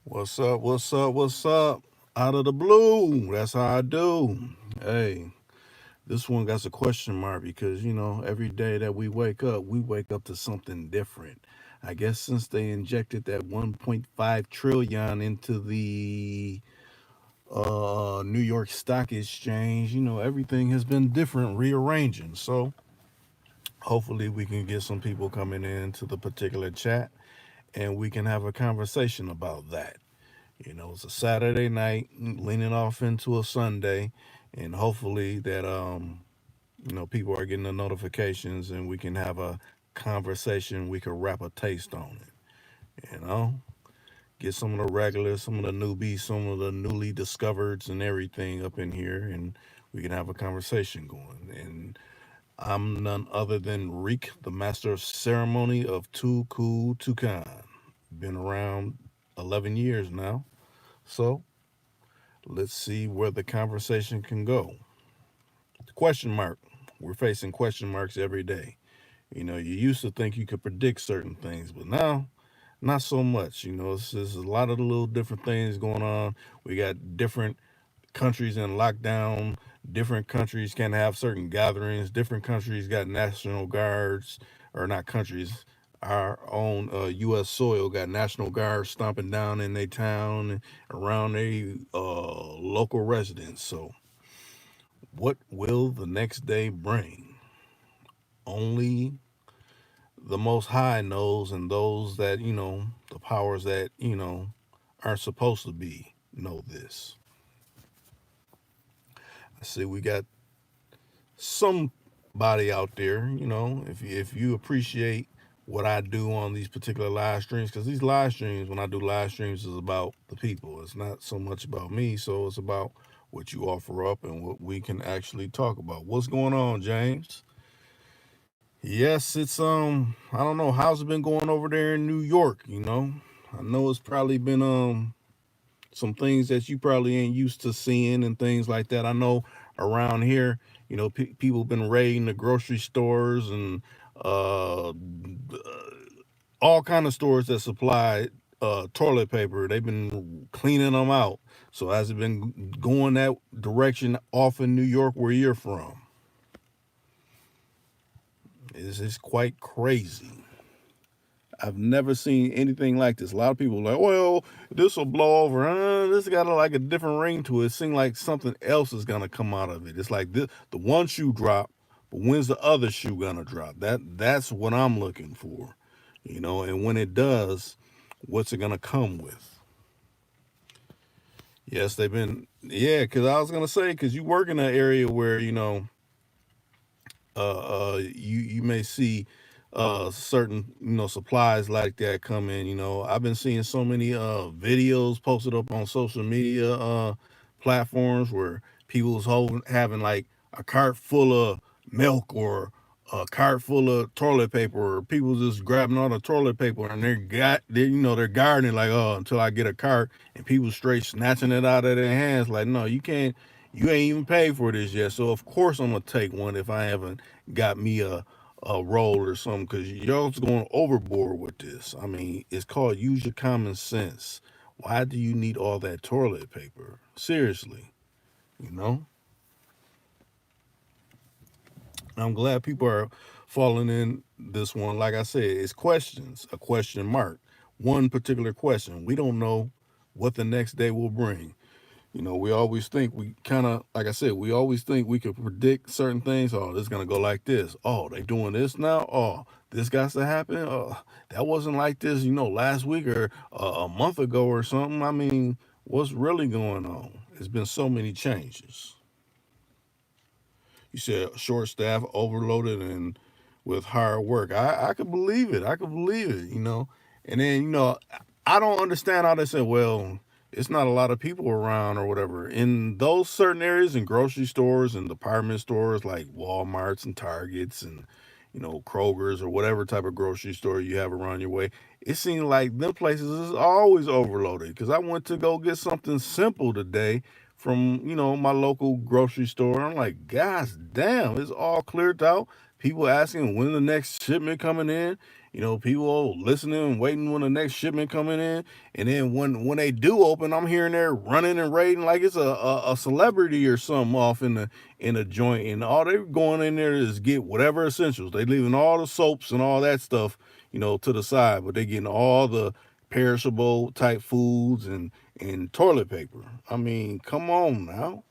What's up? What's up? What's up? Out of the blue. That's how I do. Hey, this one got a question mark because, every day that we wake up to something different. I guess since they injected that 1.5 trillion into the New York Stock Exchange, everything has been different, rearranging. So hopefully we can get some people coming into the particular chat and we can have a conversation about that. It's a Saturday night, leaning off into a Sunday, and hopefully that people are getting the notifications and we can have a conversation. We can wrap a taste on it. Get some of the regulars, some of the newbies, some of the newly discovereds, and everything up in here, and we can have a conversation going. And I'm none other than Reek, the master of ceremony of Too Cool Toucan. Been around 11 years now, so let's see where the conversation can go. Question mark. We're facing question marks every day. You used to think you could predict certain things, but now, not so much. It's a lot of the little different things going on. We got different countries in lockdown. Different countries can have certain gatherings. Different countries got national guards, or not countries. Our own U.S. soil got national guards stomping down in their town and around their local residents. So, what will the next day bring? Only the Most High knows, and those that, the powers that, aren't supposed to be, know this. I see we got somebody out there, if you appreciate what I do on these particular live streams, because these live streams, when I do live streams, is about the people. It's not so much about me, so it's about what you offer up and what we can actually talk about. What's going on, James? Yes, it's I don't know how's it been going over there in New York. I know it's probably been some things that you probably ain't used to seeing and things like that. I know around here, people been raiding the grocery stores and all kind of stores that supply toilet paper. They've been cleaning them out. So has it been going that direction off in New York where you're from? It's quite crazy. I've never seen anything like this. A lot of people are like, well, this will blow over. This got like a different ring to it. It seems like something else is gonna come out of it. It's like this, the one shoe drop, but when's the other shoe gonna drop? That's what I'm looking for, And when it does, what's it gonna come with? Yes, they've been. Yeah, because I was gonna say, because you work in an area where you may see certain supplies like that come in. I've been seeing so many videos posted up on social media platforms where people's having like a cart full of milk or a cart full of toilet paper, or people just grabbing all the toilet paper and they're guarding like, oh, until I get a cart, and people straight snatching it out of their hands like, no, you can't, you ain't even paid for this yet, so of course I'm gonna take one if I haven't got me a roll or something, because y'all's going overboard with this. I mean, it's called use your common sense. Why do you need all that toilet paper? Seriously, you know? I'm glad people are falling in this one. Like I said, it's questions, a question mark. One particular question. We don't know what the next day will bring. We always think we kind of, like I said, we always think we could predict certain things. Oh, this is going to go like this. Oh, they doing this now. Oh, this got to happen. Oh, that wasn't like this, last week or a month ago or something. I mean, what's really going on? There's been so many changes. You said short staff, overloaded, and with hard work. I could believe it. I could believe it. And then, I don't understand how they say, well, it's not a lot of people around or whatever. In those certain areas, in grocery stores and department stores like Walmarts and Targets and, Kroger's or whatever type of grocery store you have around your way, it seems like them places is always overloaded. Because I went to go get something simple today from, my local grocery store. I'm like, gosh damn, it's all cleared out. People asking when the next shipment coming in. People listening and waiting when the next shipment coming in, and then when they do open, I'm hearing they're running and raiding like it's a celebrity or something off in a joint, and all they're going in there is get whatever essentials. They leaving all the soaps and all that stuff, to the side, but they getting all the perishable type foods and toilet paper. I mean, come on now.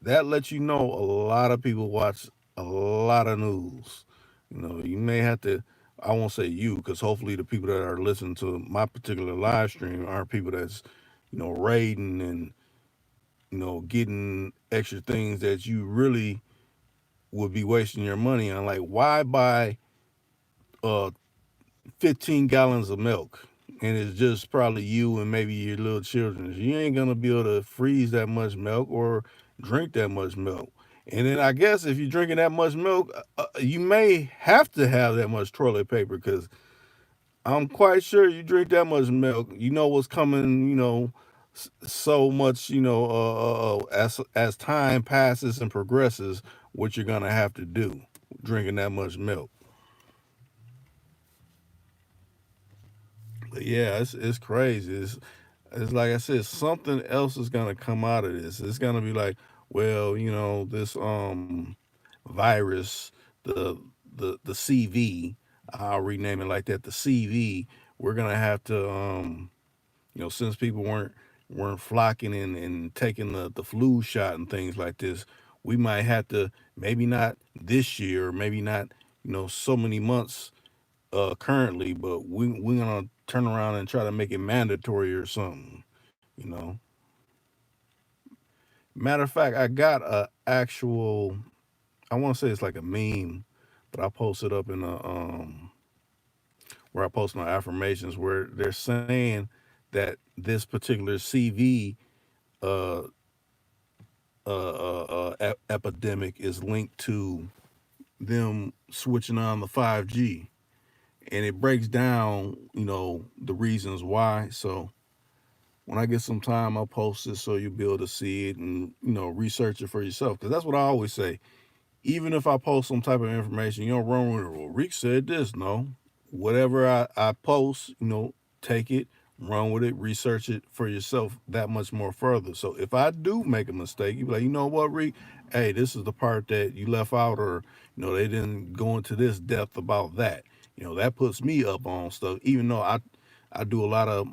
That lets you know a lot of people watch a lot of news. You may have to, I won't say you, because hopefully the people that are listening to my particular live stream aren't people that's, raiding and, getting extra things that you really would be wasting your money on. Like, why buy uh, 15 gallons of milk? And it's just probably you and maybe your little children. You ain't gonna be able to freeze that much milk or drink that much milk. And then I guess if you're drinking that much milk, you may have to have that much toilet paper because I'm quite sure you drink that much milk, you know what's coming. So much. As time passes and progresses, what you're gonna have to do drinking that much milk. But yeah, it's crazy. It's like I said, something else is gonna come out of this. It's gonna be like, well, this virus, the the CV, I'll rename it like that, the CV. We're gonna have to, since people weren't flocking and taking the flu shot and things like this, we might have to, maybe not this year, maybe not, so many months currently, but we're gonna turn around and try to make it mandatory or something. You know. Matter of fact, I got a actual. I want to say it's like a meme, but I posted up in a where I post my affirmations where they're saying that this particular CV uh, epidemic is linked to them switching on the 5G, and it breaks down, the reasons why. So when I get some time, I'll post it so you'll be able to see it and research it for yourself. Because that's what I always say. Even if I post some type of information, you don't run with it. Well, Rick said this. No, whatever I post, take it, run with it, research it for yourself that much more further. So if I do make a mistake, you be like, you know what, Rick? Hey, this is the part that you left out, or they didn't go into this depth about that. That puts me up on stuff, even though I do a lot of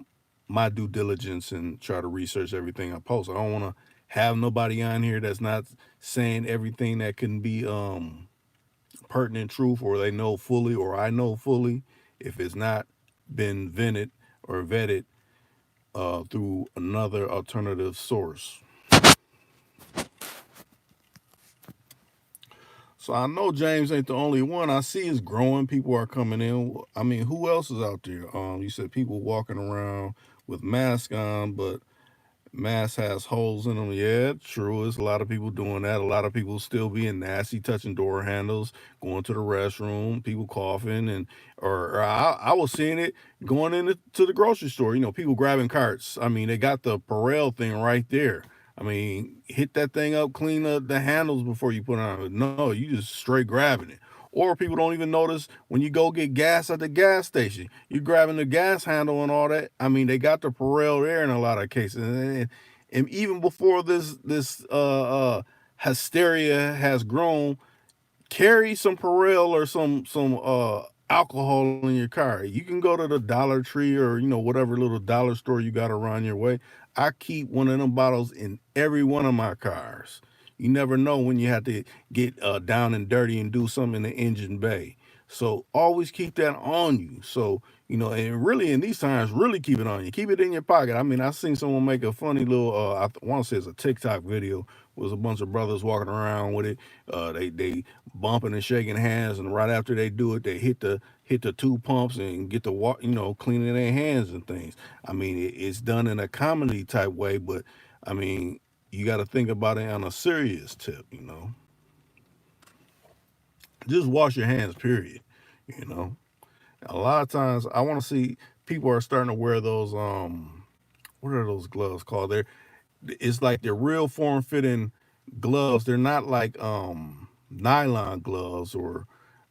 my due diligence and try to research everything I post. I don't want to have nobody on here that's not saying everything that can be pertinent truth, or they know fully, or I know fully, if it's not been vented or vetted through another alternative source. So I know James ain't the only one. I see it's growing. People are coming in. I mean, who else is out there? You said people walking around with masks on, but mask has holes in them. Yeah, true. There's a lot of people doing that. A lot of people still being nasty, touching door handles, going to the restroom, people coughing, and or I was seeing it going into the grocery store. People grabbing carts. I mean, they got the Perel thing right there. I mean, hit that thing up, clean the handles before you put it on. No, you just straight grabbing it. Or people don't even notice when you go get gas at the gas station. You grabbing the gas handle and all that. I mean, they got the Perel there in a lot of cases. And even before this hysteria has grown, carry some Perel or some alcohol in your car. You can go to the Dollar Tree or whatever little dollar store you got around your way. I keep one of them bottles in every one of my cars. You never know when you have to get down and dirty and do something in the engine bay. So always keep that on you. So and really in these times, really keep it on you. Keep it in your pocket. I mean, I seen someone make a funny little. I want to say it's a TikTok video. Was a bunch of brothers walking around with it. They bumping and shaking hands, and right after they do it, they hit the two pumps and get the cleaning their hands and things. I mean, it's done in a comedy type way, but I mean, you got to think about it on a serious tip. Just wash your hands. Period. You know, a lot of times I want to see people are starting to wear those what are those gloves called? It's like they're real form fitting gloves. They're not like nylon gloves or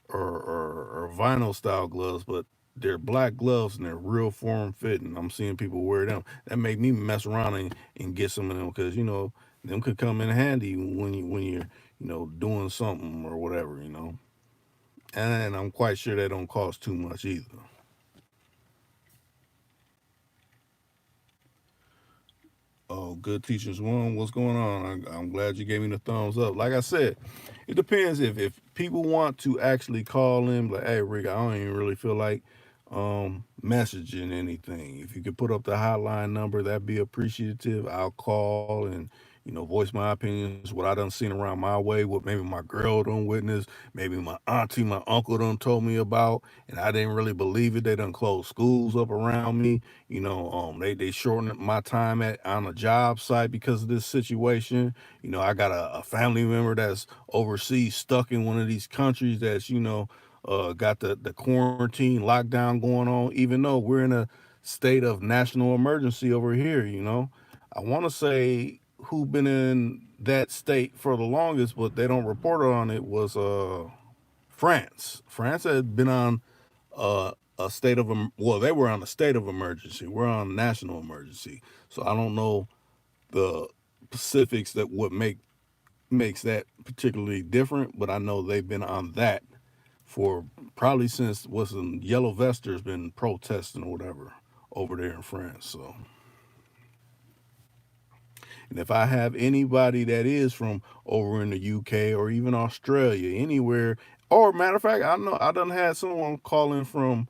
or vinyl style gloves, but they're black gloves and they're real form fitting. I'm seeing people wear them. That make me mess around and get some of them because them could come in handy when you're doing something or whatever. And I'm quite sure they don't cost too much either. Oh, good teachers one. What's going on? I'm glad you gave me the thumbs up. Like I said, it depends if people want to actually call in, like, hey Rick, I don't even really feel like messaging anything. If you could put up the hotline number, that'd be appreciative. I'll call and voice my opinions, what I done seen around my way, what maybe my girl done witness, maybe my auntie, my uncle done told me about, and I didn't really believe it. They done closed schools up around me. They shortened my time at on a job site because of this situation. I got a family member that's overseas, stuck in one of these countries that's got the quarantine lockdown going on. Even though we're in a state of national emergency over here, I want to say who been in that state for the longest, but they don't report on it was France. France had been on a state of well, they were on a state of emergency. We're on national emergency, so I don't know the specifics that what makes that particularly different, but I know they've been on that for probably since what's in Yellow Vesters been protesting or whatever over there in France. So, and if I have anybody that is from over in the UK or even Australia, anywhere, or matter of fact, I know I done had someone calling from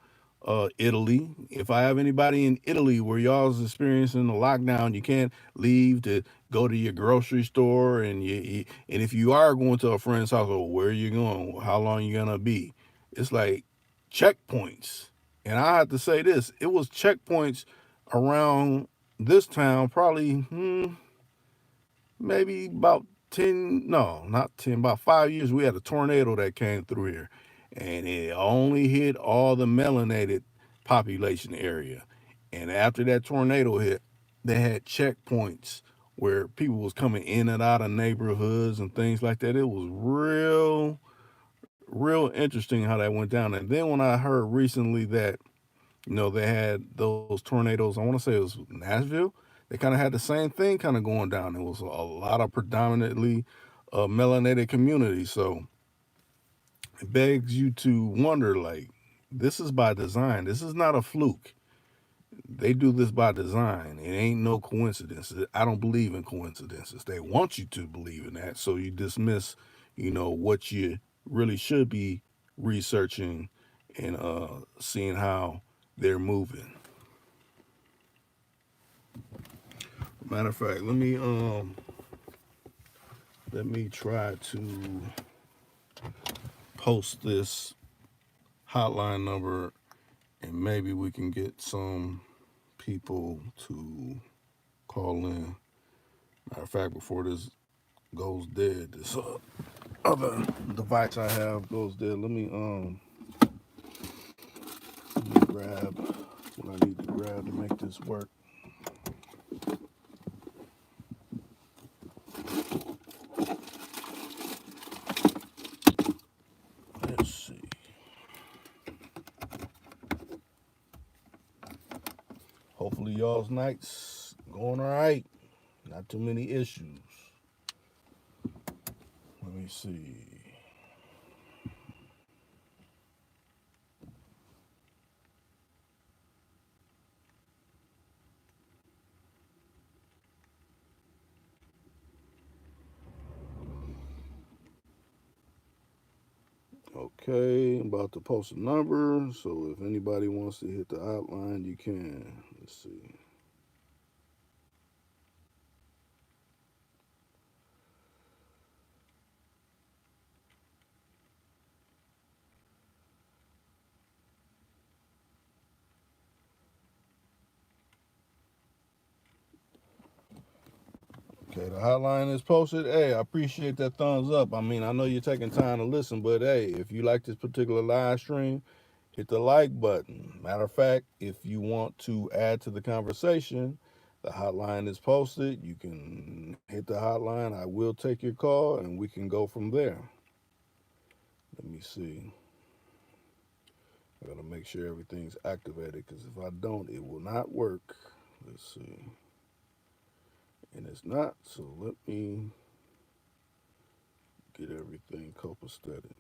Italy. If I have anybody in Italy where y'all's experiencing the lockdown, you can't leave to go to your grocery store, and if you are going to a friend's house, well, where are you going? How long you gonna be? It's like checkpoints, and I have to say this: it was checkpoints around this town, probably. Maybe about 10, no, not 10, about 5 years, we had a tornado that came through here. And it only hit all the melanated population area. And after that tornado hit, they had checkpoints where people was coming in and out of neighborhoods and things like that. It was real interesting how that went down. And then when I heard recently that they had those tornadoes. I want to say it was Nashville. They kind of had the same thing kind of going down. It was a lot of predominantly melanated communities. So it begs you to wonder, like, this is by design. This is not a fluke. They do this by design. It ain't no coincidence. I don't believe in coincidences. They want you to believe in that. So you dismiss, what you really should be researching and seeing how they're moving. Matter of fact, let me try to post this hotline number and maybe we can get some people to call in. Matter of fact, before this goes dead, this other device I have goes dead. Let me grab what I need to grab to make this work. Let's see. Hopefully y'all's nights going all right. Not too many issues. Let me see. Okay, I'm about to post a number, so if anybody wants to hit the outline, you can. Let's see. Okay, the hotline is posted. Hey, I appreciate that thumbs up. I mean, I know you're taking time to listen, but hey, if you like this particular live stream, hit the like button. Matter of fact, if you want to add to the conversation, the hotline is posted. You can hit the hotline. I will take your call and we can go from there. Let me see. I gotta make sure everything's activated because if I don't, it will not work. Let's see. And it's not, so let me get everything copacetic.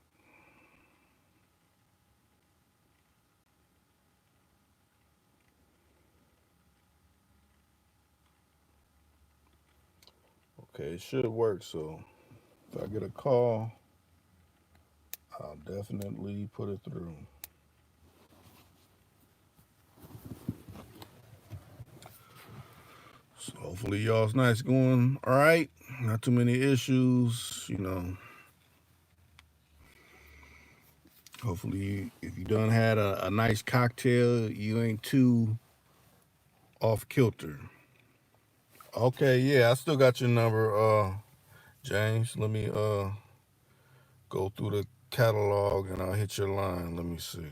Okay, it should work. So if I get a call, I'll definitely put it through. So hopefully y'all's night's going all right. Not too many issues. Hopefully, if you done had a nice cocktail, you ain't too off kilter. Okay, yeah, I still got your number, James. Let me go through the catalog and I'll hit your line. Let me see.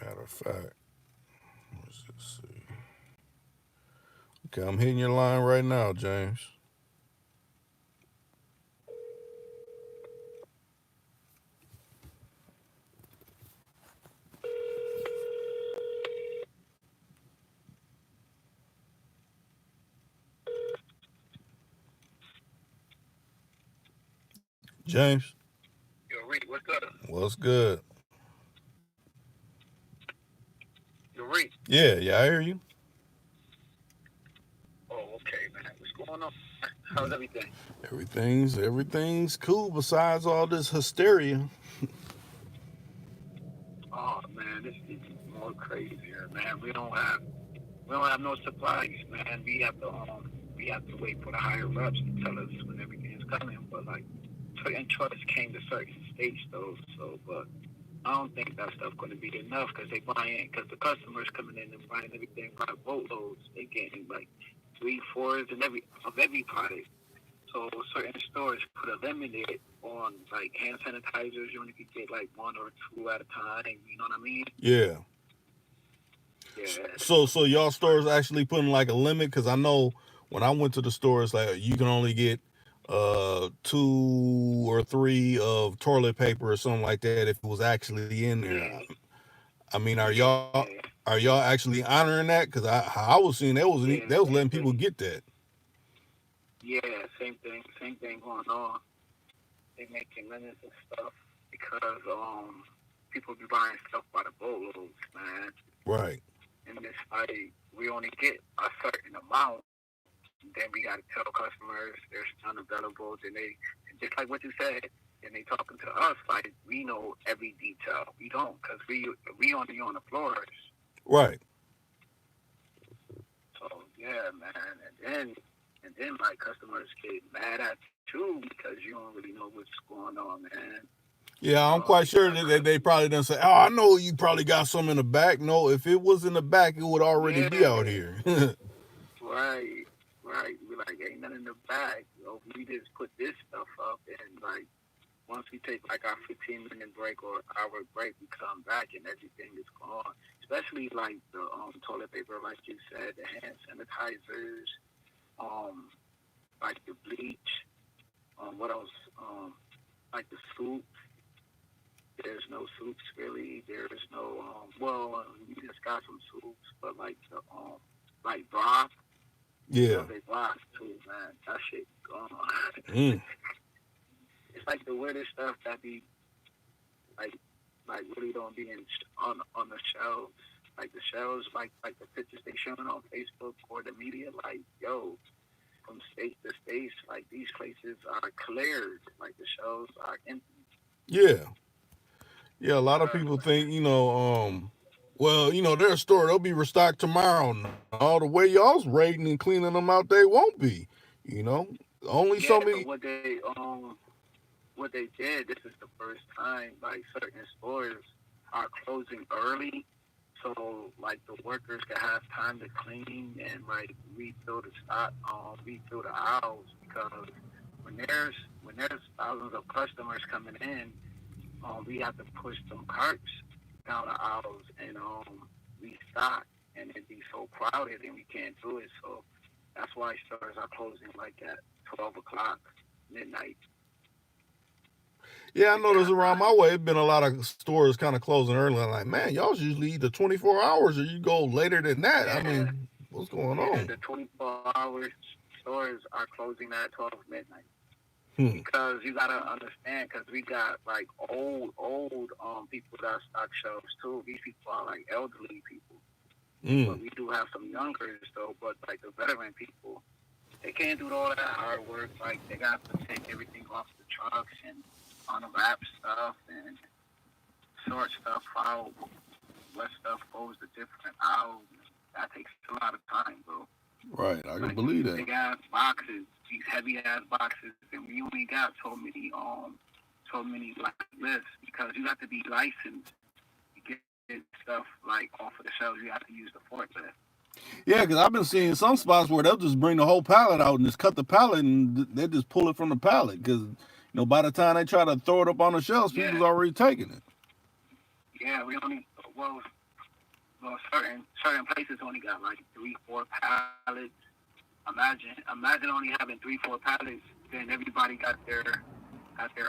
Matter of fact, let's just see. Okay, I'm hitting your line right now, James. James, Yo, Reed, what's up? what's good? Yo, Reed. Yeah, I hear you. Oh, okay, man. What's going on? How's everything? Everything's cool besides all this hysteria. Oh man, this is more crazier, man. We don't have no supplies, man. We have to wait for the higher ups to tell us when everything's coming. But like certain trucks came to certain states though, so but I don't think that stuff going to be enough because they buying because the customers coming in and buying everything by boatloads. They getting like three, fours and every product. So certain stores put a limit on like hand sanitizers. You only could get like one or two at a time. You know what I mean? Yeah. Yeah. So y'all stores actually putting like a limit because I know when I went to the stores, like you can only get two or three of toilet paper or something like that if it was actually in there. Yeah. I mean, Yeah. are y'all actually honoring that? Because I was seeing Yeah. they was letting Same people thing. get that. Yeah. Same thing. Same thing going on. They making limits and stuff because people be buying stuff by the boatloads, man. Right. And it's like we only get a certain amount. Then we got to tell customers there's unavailable. Then they just like what you said. And they talking to us like we know every detail. We don't because we only on the floors. Right. So yeah, man. And then like customers get mad at you because you don't really know what's going on, man. Yeah, I'm They quite got sure that they probably didn't say, "Oh, I know you probably got some in the back." No, if it was in the back, it would already be out yeah, here. right, right. We like ain't nothing in the bag. We just put this stuff up and like once we take like our 15-minute break or hour break, we come back and everything is gone. Especially like the toilet paper, like you said, the hand sanitizers, um, like the bleach, what else? Like the soup. There's no soups really. There's no we just got some soups, but like the like broth. Yeah. Still they broth too, man. That shit gone. Mm. It's like the weirdest stuff that be like really don't be on the shelves. Like the shelves, like the pictures they showing on Facebook or the media, like yo, from state to state, like these places are cleared, like the shelves are empty. Yeah. Yeah, a lot of Because people think, well, their store, they'll be restocked tomorrow. No, the way y'all's raiding and cleaning them out, they won't be. You know, only so yeah, many. what they did, this is the first time like certain stores are closing early, so like the workers can have time to clean and like refill the stock, refill the aisles because when there's when there's thousands of customers coming in, we have to push some carts down the aisles and restock, and it be so crowded and we can't do it. So that's why stores are closing like at 12 o'clock midnight. Yeah, I We noticed got around my way, it's been a lot of stores kind of closing early. I'm like, man, y'all's usually either 24 hours or you go later than that. I yeah, mean, what's going yeah. on? The 24-hour stores are closing at 12 midnight. Hmm. Because you gotta understand, because we got like old people that stock shelves too. These people are like elderly people, but Mm. we do have some youngers though. But like the veteran people, they can't do all that hard work. Like they got to take everything off the trucks and unwrap stuff and sort stuff out. Let stuff goes to different aisles. That takes a lot of time, bro. Right. I can Like believe these that. big ass boxes, these heavy ass boxes, and we only got so many like lists because you have to be licensed to get stuff like off of the shelves. You have to use the forklift. Yeah, because I've been seeing some spots where they'll just bring the whole pallet out and just cut the pallet and they just pull it from the pallet because by the time they try to throw it up on the shelves, Yeah, people's already taking it. yeah. We only certain places only got like 3-4 pallets. Imagine only having 3-4 pallets. Then everybody got their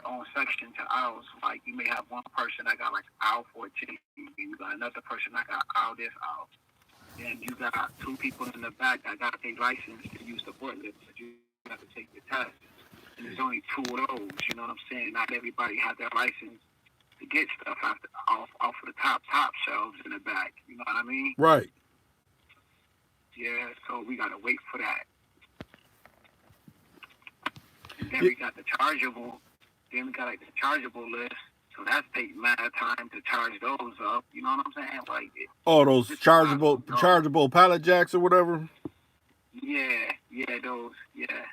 own section to aisles. Like you may have one person that got like aisle 14, and you got another person that got aisle this aisle. Then you got two people in the back that got their license to use the forklift, but you have to take the test. And there's only two of those. You know what I'm saying? Not everybody has their license to get stuff off of the top shelves in the back. You know what I mean? Right. Yeah. So we gotta wait for that. And then Yeah. we got the chargeable. Then we got like the chargeable list. So that's taking mad time to charge those up. You know what I'm saying? Like Oh, those it's a lot going on. chargeable pallet jacks or whatever. Yeah, those. Yeah,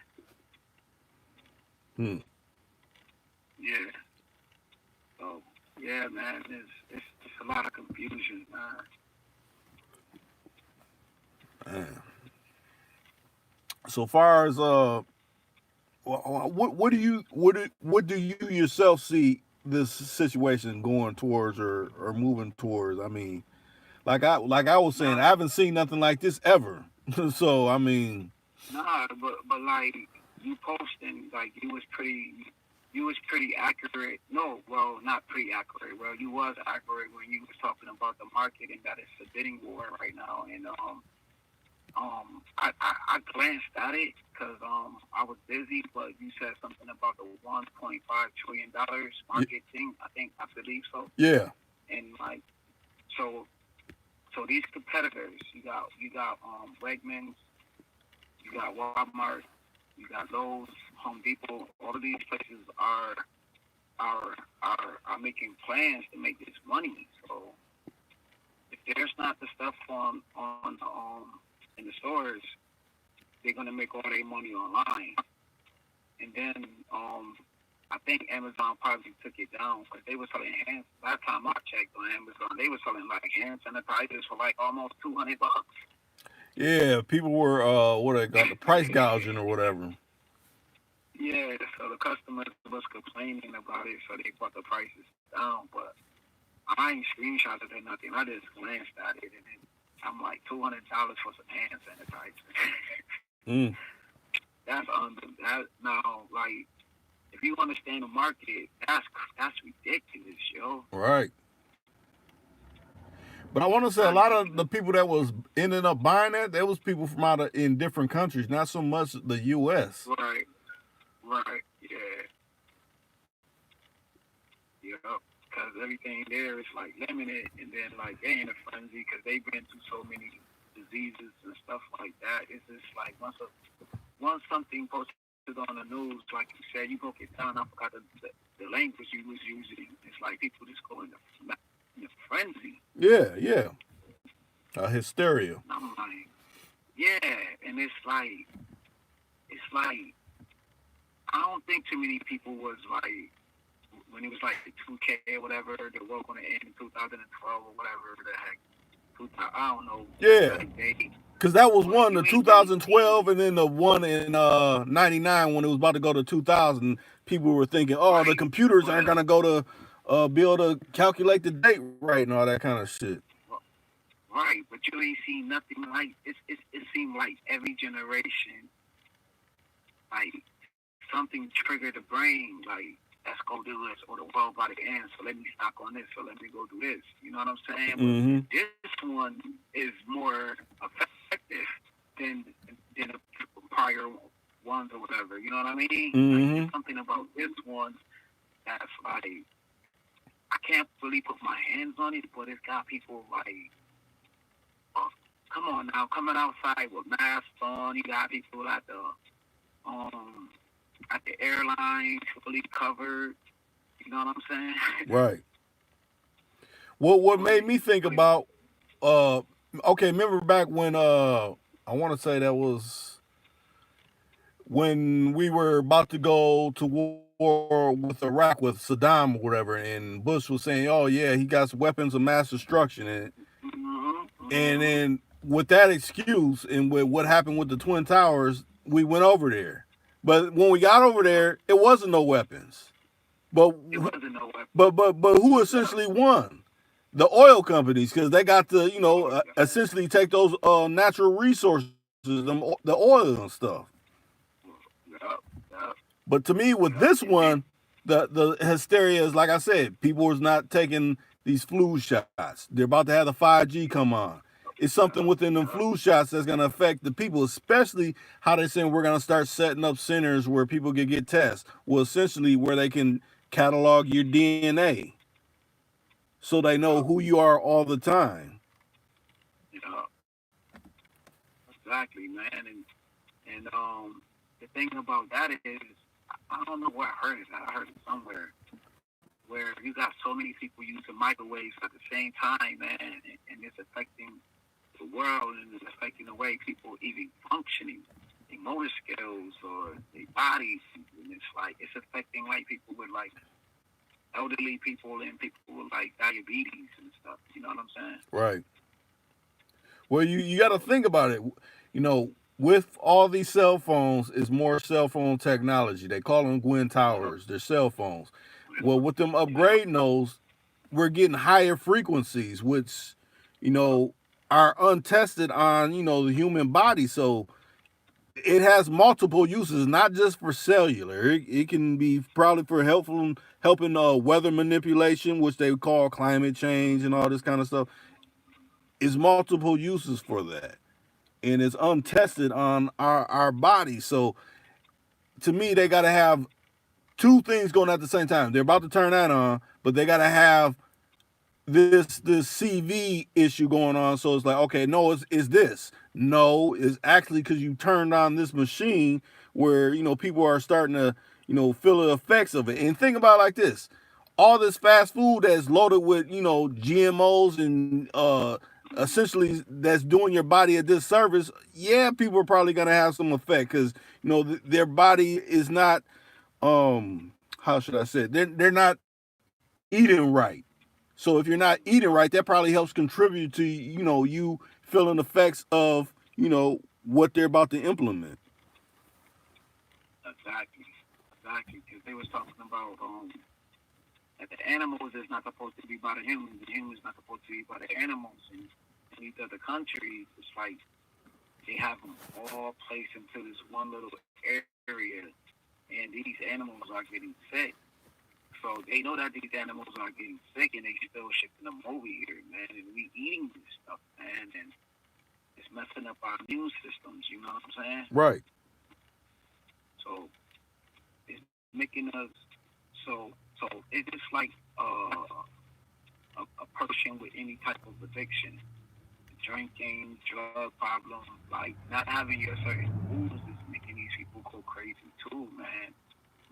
Hmm. yeah. So yeah, man, it's a lot of confusion, man. Man. So far as what do you yourself see this situation going towards or moving towards? I mean, like I was saying, I Nah, haven't seen nothing like this ever. So I mean, but like you posting, like you was pretty accurate. No, well, not pretty accurate. Well, you was accurate when you was talking about the market and that it's a bidding war right now. And I glanced at it because I was busy, but you said something about the $1.5 trillion market thing. I believe so. yeah, And like so, so these competitors, you got Wegmans, you got Walmart, you got Lowe's, Home Depot. All of these places are making plans to make this money. So if there's not the stuff on in the stores, they're gonna make all their money online. And then I think Amazon probably took it down because they were selling hand. Last time I checked on Amazon, they were selling like hand sanitizers for like almost $200. yeah. People were what they got the price gouging or whatever. Yeah, so the customers was complaining about it, so they brought the prices down. But I ain't screenshotted or nothing. I just glanced at it, and then I'm like $200 for some hand sanitizer. Mm. That's under that now. Like, if you understand the market, that's ridiculous, yo. Right. But I want to say a Not lot of ridiculous. the people that was ending up buying that, there was people from out of in different countries, not so much the U.S. Right, right, yeah, yeah. Because everything there is like limited, and then like they in a frenzy because they've been through so many diseases and stuff like that. It's just like once something posted on the news, like you said, you broke it down. I forgot the language you was using. It's like people just go in a frenzy. Yeah, yeah. Hysteria. And I'm like, yeah, and it's like I don't think too many people was like when it was like the 2K or whatever, the world gonna end in 2012 or whatever the heck. I don't know the Yeah. exact date, Because that was but one, you the ain't really seen. 2012, and then the one in 99 when it was about to go to 2000. People were thinking, oh, the Right, computers aren't but going to go to be able to calculate the date right and all that kind of shit. right, but you ain't seen nothing like it seemed like every generation, like something triggered the brain. Like let's go do this, or the world about to end, so let me stock on this, so let me go do this. You know what I'm saying? But Mm-hmm. this one is more effective than than the prior ones or whatever. You know what I mean? Like Mm-hmm. there's something about this one that's like I can't really put my hands on it, but it's got people like, oh, come on now, coming outside with masks on. You got people um at the airline fully covered. You know what I'm saying? Right. What made fully, me think fully. about okay, remember back when I want to say that was when we were about to go to war with Iraq with Saddam or whatever, and Bush was saying, "Oh yeah, he got weapons of mass destruction," Mm-hmm, and mm-hmm. then with that excuse and with what happened with the Twin Towers, we went over there. But when we got over there, it wasn't no weapons. But It wasn't no weapon. but who Yeah, essentially won? The oil companies, because they got to yeah, essentially take those natural resources, the oil and stuff. yeah, yeah. But to me, with Yeah. this And then one, the hysteria is like I said, people was not taking these flu shots. They're about to have the 5G come on. It's something yeah, within them yeah, flu shots that's going to affect the people, especially how they're saying we're going to start setting up centers where people can get tests. Well, essentially where they can catalog your DNA so they know yeah, who you are all the time. yeah. Exactly, man. And the thing about that is, I don't know where I heard it. I heard it somewhere where you got so many people using microwaves at the same time, man, and it's affecting the world and it's affecting the way people even functioning, their motor skills or their bodies. And it's like it's affecting like people with like elderly people and people with like diabetes and stuff. You know what I'm saying? Right. Well, you got to So think about it. You know, with all these cell phones, is more cell phone technology. They call them Gwyn yeah, towers. They're cell phones. Well, with them yeah, upgrading those, we're getting higher frequencies, which yeah, are untested on the human body. So it has multiple uses, not just for cellular. It can be probably for helping weather manipulation, which they call climate change and all this kind of stuff. Is multiple uses for that, and it's yeah. untested on our bodies. So to me, they got to have two things going at the same time. They're about to turn that on, but they got to have this CV issue going on. So it's like, okay, no, it's this. No, it's actually because you turned on this machine where people are starting to feel the effects of it. And think about it like this: all this fast food that's loaded with GMOs and essentially that's doing your body a disservice. Yeah, people are probably gonna have some effect because their body is not how should I say it? They're not eating right. So if you're not eating right, that probably helps contribute to you feeling effects of what they're about to implement. Exactly, exactly. Because they was talking about that the animals is not supposed to be by the humans not supposed to be by the animals, and in these other countries, it's like they have them all placed into this one little area, and these animals are getting sick. So they know that these animals are getting sick, and they still shipping them over here, man. And we eating this stuff, man, and it's messing up our immune systems. You know what I'm saying? Right. So it's making us so it's just like a person with any type of addiction, drinking, drug problem, like not having your certain foods is making these people go crazy too, man.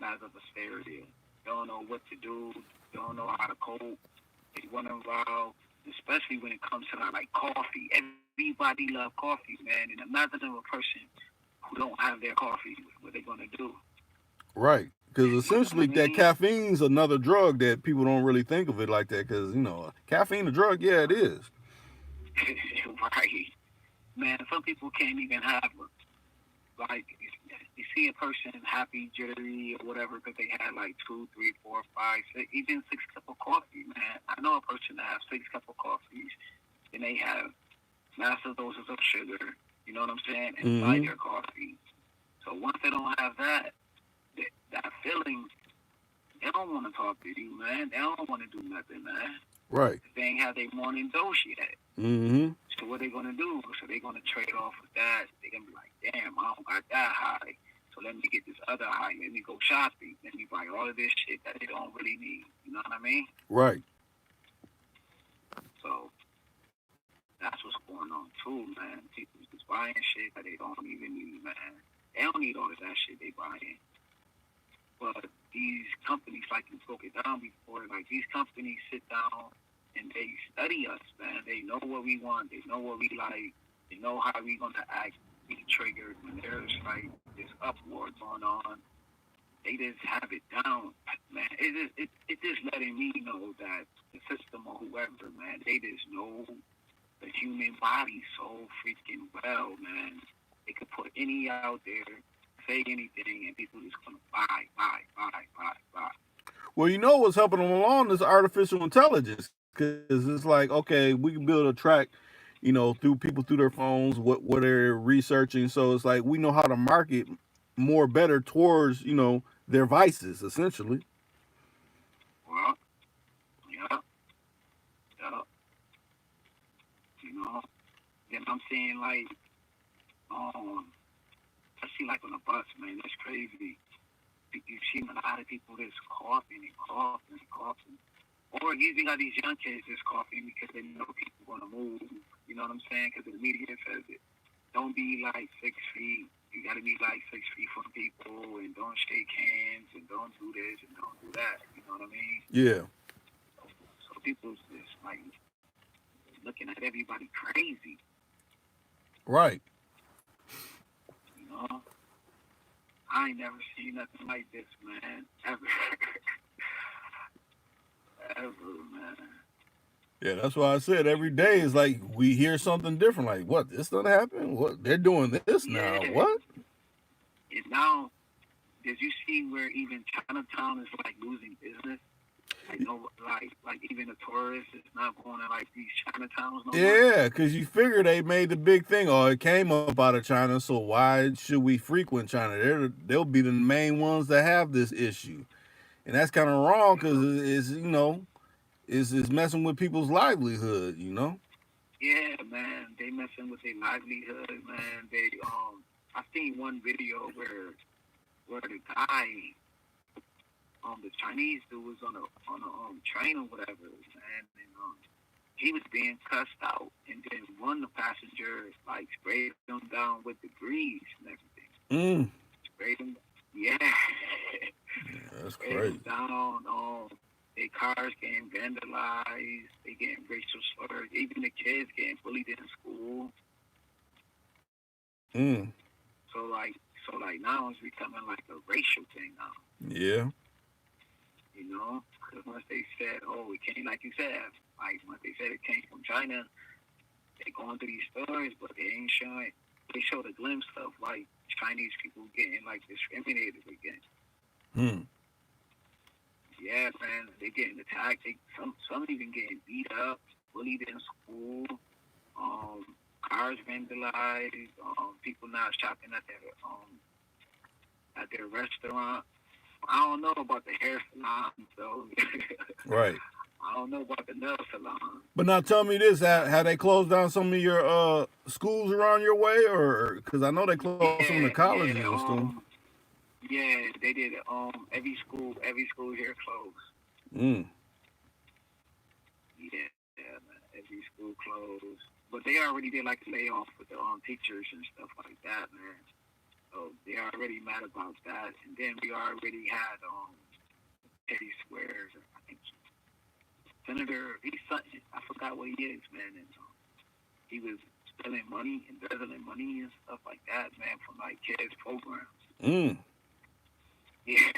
Mass of hysteria. They don't know what to do. They don't know how to cope. They run around, especially when it comes to like coffee. Everybody love coffee, man. And imagine a person who don't have their coffee. What they gonna do? Right. Because You know what essentially, I that mean? caffeine's another drug that people don't really think of it like that. Because caffeine a drug, yeah, it is. Right, man. Some people can't even have like you see a person happy, jittery, or whatever because they had like two, three, four, five, six, even six cup of coffee, man. I know a person that has six cup of coffees and they have massive doses of sugar. You know what I'm saying? Inside Mm-hmm. their coffee. So once they don't have that feeling, They don't want to talk to you, man. They don't want to do nothing, man. Right. They ain't have their morning dose yet. Mm-hmm. So what they gonna do? So they gonna trade off with that. They gonna be like, damn, I don't got that high. So let me get this other high. Let me go shopping. Let me buy all of this shit that they don't really need. You know what I mean? Right. So that's what's going on too, man. People just buying shit that they don't even need, man. They don't need all of that shit they buying. But these companies, like you broke it down before, like these companies sit down and they study us, man. They know what we want. They know what we like. They know how we gonna act, be triggered when there's like this uproar going on. They just have it down, man. It just letting me know that the system or whoever, man, they just know the human body so freaking well, man. They could put any out there, say anything, and people just gonna buy. Well, you know what's helping them along is artificial intelligence, because it's like, okay, we can build a track, through people through their phones, what they're researching. So it's like we know how to market more better towards their vices, essentially. Well, yeah, yeah. You know, then I'm saying like, I see like on the bus, man, that's crazy. You see a lot of people that's coughing and coughing and coughing. Or you even got these young kids that's coughing because they know people going to move. You know what I'm saying? Because the media says it. Don't be like 6 feet. You got to be like 6 feet from people, and don't shake hands, and don't do this, and don't do that. You know what I mean? Yeah. So people's just like looking at everybody crazy. Right. You know? I ain't never seen nothing like this, man. Ever. Ever, man. Yeah, that's why I said every day is like we hear something different. Like, what, this done happen? What, they're doing this now? Yeah. What? And now, did you see where even Chinatown is like losing business? Like no, like even the tourists is not going to like these Chinatowns no more. Yeah, because you figure they made the big thing. Oh, it came up out of China, so why should we frequent China? They'll be the main ones that have this issue, and that's kind of wrong because it's messing with people's livelihood. Yeah, man, they messing with their livelihood, man. They I seen one video where the guy, the Chinese dude was on a train or whatever, man, and he was being cussed out, and then one of the passengers like sprayed him down with the grease and everything. Sprayed him, yeah. That's sprayed crazy. him down. Their cars getting vandalized. They getting racial slurs. Even the kids getting bullied in school. So like now it's becoming like a racial thing now. Yeah. You know, because once they said, oh, it came, like you said, like once they said it came from China, they going to these stores, but they ain't showing. They showed a glimpse of like Chinese people getting like discriminated against. Yeah, man, they getting attacked. Some even getting beat up, bullied in school. Cars vandalized. People not shopping at their restaurant. I don't know about the hair salon, though. Right. I don't know about the nail salon. But now tell me this: have they closed down some of your schools around your way, or because I know they closed some of the colleges and stuff? Yeah, they did. Every school here closed. Yeah, man. Every school closed. But they already did like a layoff with the teachers and stuff like that, man. So they already mad about that. And then we already had Teddy Swears, I think Senator, I forgot what he is, man. And he was stealing money, embezzling money and stuff like that, man, from like kids programs. Yeah.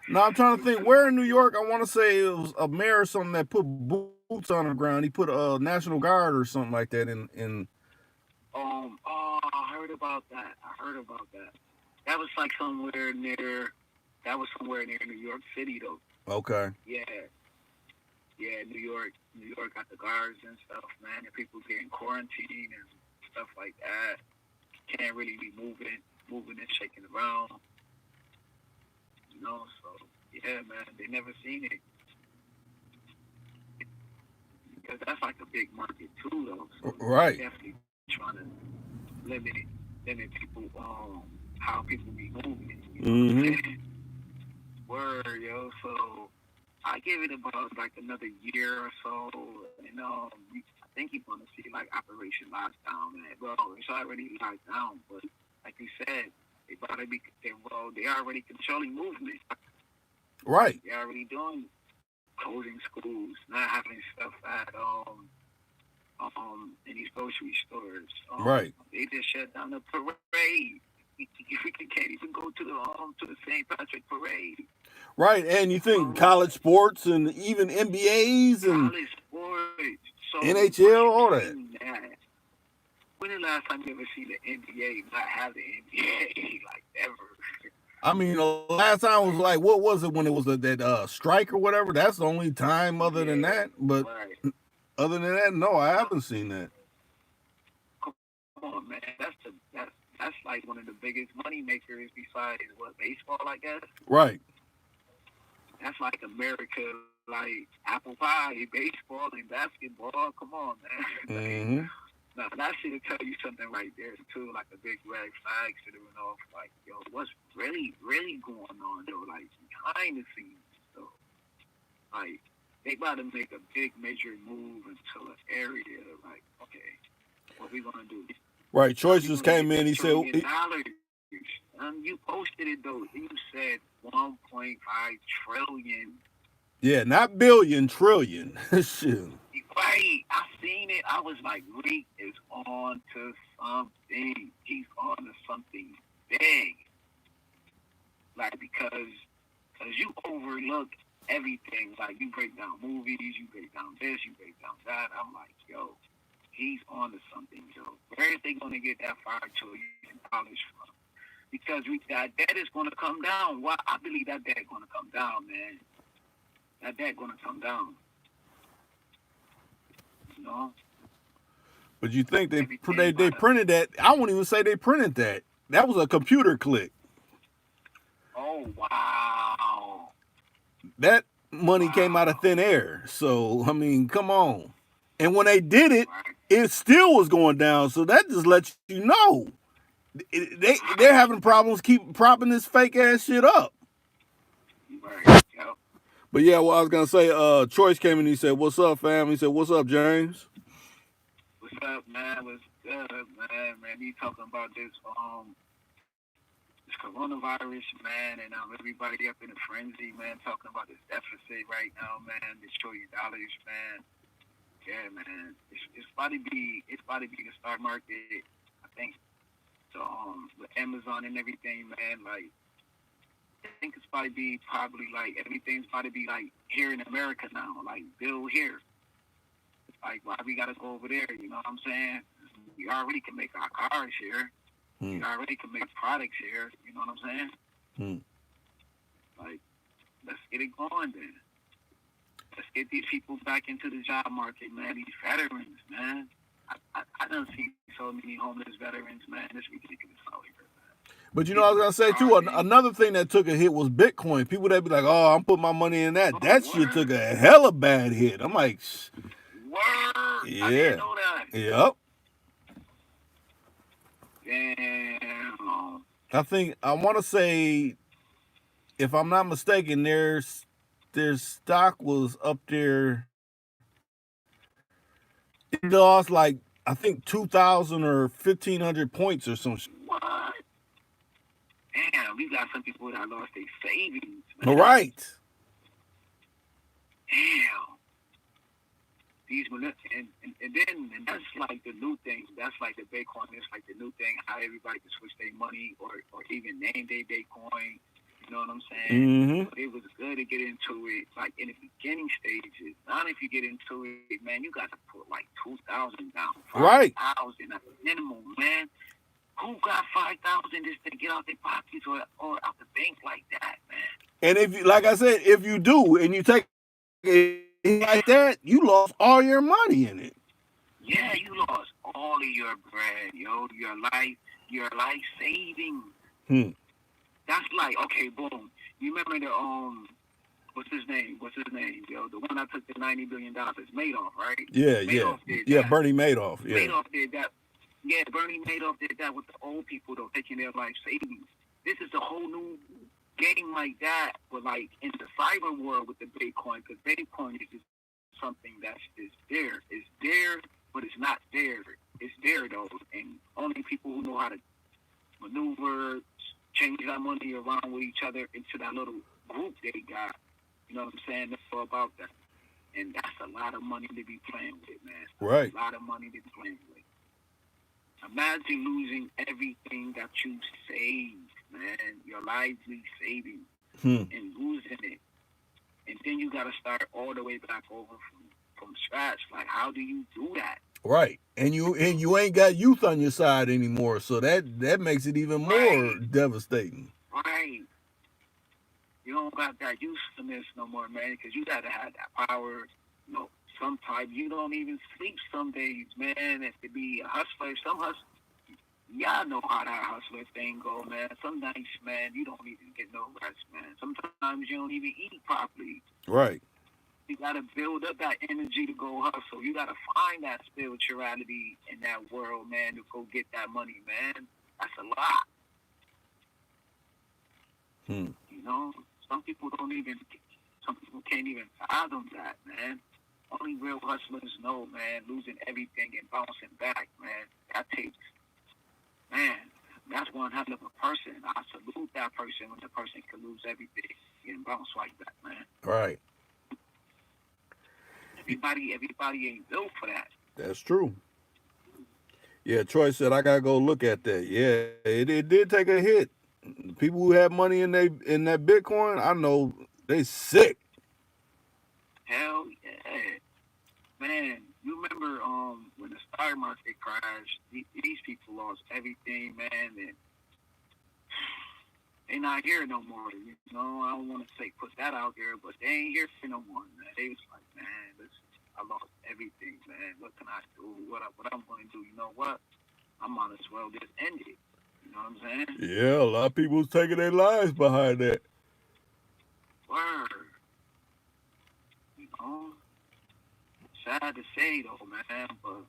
Now I'm trying to think where in New York. I want to say it was a mayor or something that put boots on the ground. He put a National Guard or something like that in. I heard about that. That was like somewhere near. That was somewhere near New York City, though. Okay. Yeah, New York got the guards and stuff, man, and people getting quarantined and stuff like that. Can't really be moving and shaking around. So Yeah, man, they never seen it because that's like a big market too, though. So they Right. definitely trying to limit limit people how people be moving. You know what I'm Mm-hmm. saying? Word, yo. So I give it about like another year or so, and I think you're gonna see like Operation Lockdown, man. Well, it's already locked down, but like you said, they already controlling movement. Right. They already doing closing schools, not having stuff at in these grocery stores. Right. They just shut down the parade. We can't even go to the St. Patrick parade. Right. And you think Bro, college sports and even NBAs and college sports. So once NHL, you all that. seen that, when the last time you ever seen the NBA not have the NBA like ever? I mean, the last time was like, what was it when it was that strike or whatever? That's the only time other than Yeah, that. But right. other than that, no, I No, haven't seen that. come on, man. That's like one of the biggest money makers besides what baseball, I guess. Right. That's like America, like apple pie, baseball and basketball. Come on, man. Like, Mm-hmm. now that should tell you something right there too, like a big red flag should have went off. Like, yo, what's really going on though? Like behind the scenes, so like they about to make a big major move into an area. Like, okay, what we gonna do? Right. How we Choices gonna get came this in. He said, $1 trillion? You posted it though. You said 1.5 trillion. yeah, not billion, trillion. Shit. Right, I seen it. I was like, Reek is on to something. He's on to something big. Like because you overlook everything. Like you break down movies, you break down this, you break down that. I'm like, yo, he's on to something. So where is they gonna get that $5 trillion from? Because that debt is gonna come down. Why? I believe that debt gonna come down, man. That debt gonna come down. You know, But you think everything they about it. printed that? I won't even say they printed that. That was a computer click. Oh wow, That money came out of wow. thin air. So I mean, come on. And when they did it, Right, it still was going down. So that just lets you know they're right, having problems keep propping this fake ass shit up. right. Yep. But yeah, what I was gonna say, Choice came in. He said, "What's up, fam?" He said, "What's up, James?" What's up, man? What's good, man? Man, he talking about this coronavirus, man, and everybody up in a frenzy, man, talking about this deficit right now, man. Destroy your dollars, man. Yeah, man. It's about to be the stock market. I think so. With Amazon and everything, man. Like I think it's about to be probably like everything's about to be like here in America now, like build here. Like why we gotta go over there? You know what I'm saying? We already can make our cars here. Hmm. We already can make products here. You know what I'm saying? Hmm. Like let's get it going then. Let's get these people back into the job market, man. These veterans, man. I don't see so many homeless veterans, man. It's ridiculous out here. But you know, I was People gonna are say too. starving. Another thing that took a hit was Bitcoin. People that be like, "Oh, I'm putting my money in that." Oh, That shit took word, a hella bad hit. I'm like, word. I didn't yeah, know that. yep. Damn. I think I want to say, if I'm not mistaken, their stock was up there. It lost like I think 2,000 or 1,500 points or some shit. What? Damn, we got some people that lost their savings, All man. right. Damn. And that's like the new thing. That's like the Bitcoin. It's like the new thing. How everybody can switch their money or even name their Bitcoin. You know what I'm saying? Mm-hmm. But it was good to get into it like in the beginning stages. Now if you get into it, man, you got to put like 2,000 down, Right. 5,000 at the minimum, man. Who got 5,000 just to get out their pockets or out the bank like that, man? And if you, like I said, if you do and you take it like that, you lost all your money in it. Yeah, you lost all of your bread, yo, your life savings. Hmm. That's like okay, boom. You remember what's his name? Yo, the one that took the $90 billion, Madoff, right? Yeah, yeah, Madoff did yeah. that. Bernie Madoff. Yeah, Madoff did that. Yeah, Bernie Madoff did that with the old people though, taking their life savings. This is a whole new game like that, but like in the cyber world with the Bitcoin, because Bitcoin is just something that's just there. It's there, but it's not there. It's there though, and only people who know how to maneuver, change that money around with each other into that little group they got. You know what I'm saying? That's all about that. And that's a lot of money to be playing with, man. right. A lot of money to be playing with. Imagine losing everything that you saved, man. Your lively savings Hmm. and losing it. And then you got to start all the way back over from scratch. Like, how do you do that? Right. And you ain't got youth on your side anymore, so that makes it even more Right. devastating. Right. You don't got that usefulness no more, man, because you got to have that power. You know, sometimes you don't even sleep some days, man. If it be a hustler, some hustlers, y'all know how that hustler thing go, man. Some nights, man, you don't even get no rest, man. Sometimes you don't even eat properly. Right. You got to build up that energy to go hustle. You got to find that spirituality in that world, man, to go get that money, man. That's a lot. Hmm. You know, some people can't even fathom that, man. Only real hustlers know, man, losing everything and bouncing back, man. That takes, man, that's one hell of a person. I salute that person when the person can lose everything and bounce like that, man. Right. Everybody ain't built for that. That's true. Yeah, Troy said I gotta go look at that. Yeah, it did take a hit. The people who have money in that Bitcoin, I know they sick. Hell yeah. Man, you remember when the stock market crashed, these people lost everything, man, and they not here no more. You know, I don't want to say put that out there, but they ain't here for no more, man. They was like, man, listen, I lost everything, man. What can I do? What I'm going to do? You know what? I might as well just end it. You know what I'm saying? Yeah, a lot of people's taking their lives behind that. Word. You know, sad to say though, man, but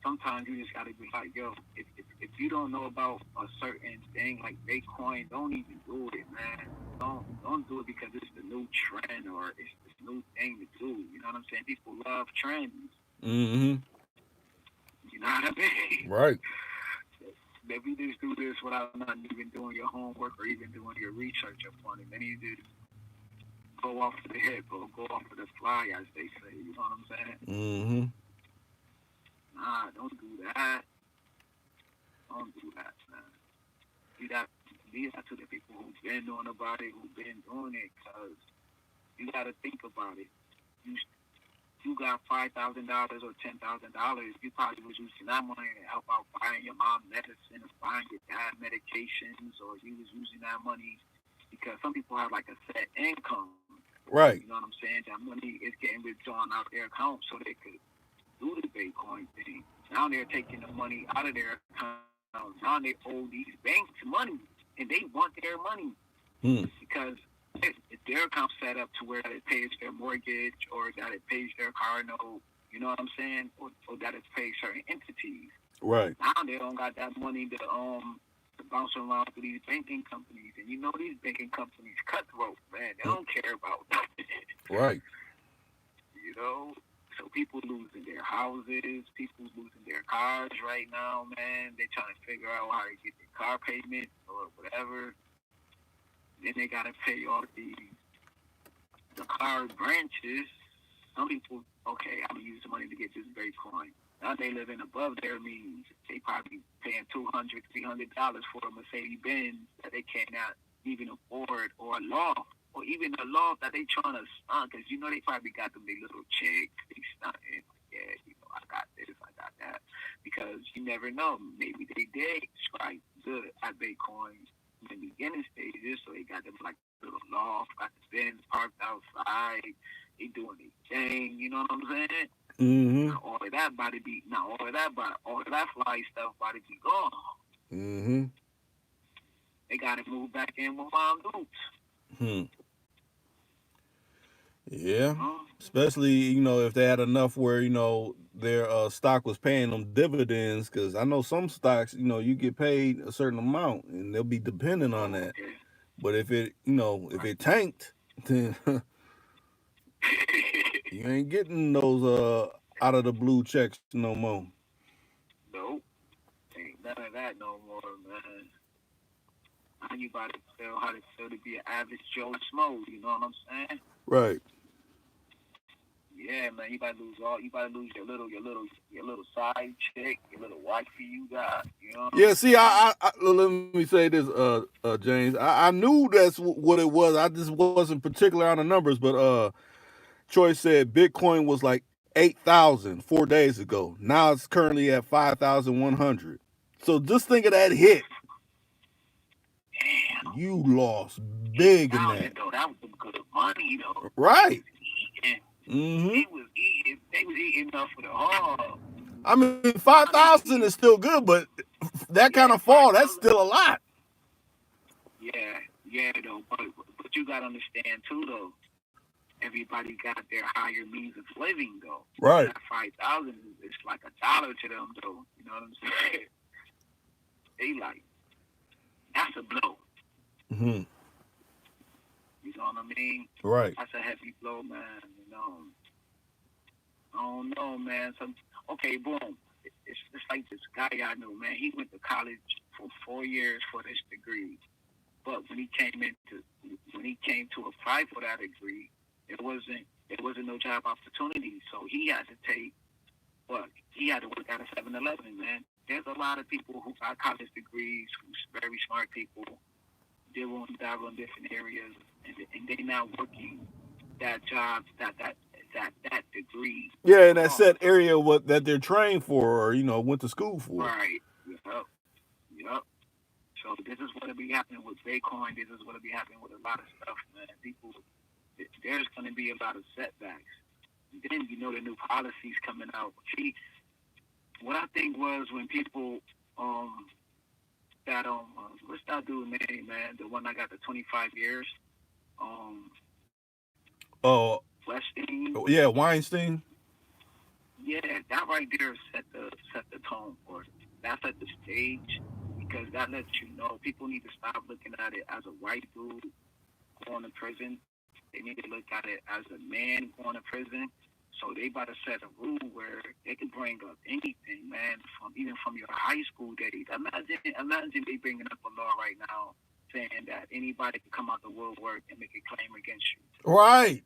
sometimes you just gotta be like, yo, if you don't know about a certain thing like Bitcoin, don't even do it, man. Don't do it because it's the new trend or it's this new thing to do. You know what I'm saying? People love trends. Mm-hmm. You know what I mean? Right. Maybe you just do this without not even doing your homework or even doing your research upon it. Then you just go off the hip or go off of the fly, as they say. You know what I'm saying? Mm-hmm. Nah, don't do that. Don't do that, man. Be that to the people who've been doing about it, who've been doing it, because you got to think about it. You you got $5,000 or $10,000, you probably was using that money to help out buying your mom medicine, or buying your dad medications, or you was using that money because some people have like a set income. Right. You know what I'm saying? That money is getting withdrawn out their account so they could do the Bitcoin thing. Now they're taking the money out of their account. Now they owe these banks money, and they want their money Hmm. because if their account set up to where it pays their mortgage or that it pays their car note, you know what I'm saying, or that it pays certain entities. Right. Now they don't got that money to bounce around to these banking companies, and you know these banking companies cutthroat, man. They don't care about nothing. Right. You know. So people losing their houses, people losing their cars right now, man. They trying to figure out how to get their car payment or whatever. Then they gotta pay all the car branches. Some people, okay, I'm gonna use the money to get this Bitcoin. Now they living above their means. They probably paying $200, $300 for a Mercedes Benz that they cannot even afford, or a loft, or even a loft that they trying to stunt, because you know they probably got them their little chicks. They stunting, yeah, you know, I got this, I got that, because you never know. Maybe they did strike good at Bitcoin in the beginning stages, so they got them like little loft, got the Benz parked outside. They doing their thing, you know what I'm saying? Mm-hmm. Now all of that fly stuff about to be gone. Mm-hmm. They got to move back in with Mom Dukes. Hmm. Yeah. Huh? Especially, you know, if they had enough where, you know, their stock was paying them dividends. Because I know some stocks, you know, you get paid a certain amount and they'll be dependent on Oh, that. okay. But if it, you know, if it tanked, then you ain't getting those out of the blue checks no more. Nope. Ain't none of that no more, man. Now you about to feel how it feel to be an average Joe Smo, you know what I'm saying? Right. Yeah, man, you about to lose all. You about to lose your little side chick, your little wifey you got. You know what I'm Yeah, see, saying? let me say this, James. I knew that's what it was. I just wasn't particular on the numbers, but Troy said Bitcoin was like 8,000 4 days ago. Now it's currently at 5,100. So just think of that hit. Damn, You lost eight big in thousand that. though. That was some good money though. They Right. was eating. Mm-hmm. They was eating. They was eating enough for the haul. I mean, How they 5,000 is eat? still good, but that kind Yeah, of fall, five that's thousand. still a lot. Yeah, yeah though. But you gotta understand too though. Everybody got their higher means of living though. So Right. that 5,000 is like $1 to them though. You know what I'm saying? They like that's a blow. Mm-hmm. You know what I mean? Right. That's a heavy blow, man. You know, I don't know, man. Some okay, boom. It's like this guy I know, man. He went to college for 4 years for this degree, but when he came to apply for that degree, there wasn't no job opportunity. So he had to take what he had to work at a 7-Eleven, man. There's a lot of people who got college degrees, who's very smart people. They want to dabble in different areas, and they now working that job, that degree Yeah, in that lost. set area what that they're trained for or, you know, went to school for. Right. Yep. Yep. So this is what will be happening with Bitcoin. This is what will be happening with a lot of stuff, man. People, there's going to be a lot of setbacks. And then you know the new policies coming out. See, what I think was when people that what's that dude name, man? The one that got the 25 years, um Oh, Westing. yeah, Weinstein. Yeah, that right there set the tone for it. That set the stage because that lets you know people need to stop looking at it as a white dude going to prison. They need to look at it as a man going to prison. So they about to set a rule where they can bring up anything, man, from even from your high school days. Imagine they bringing up a law right now saying that anybody can come out the woodwork and make a claim against you. Right.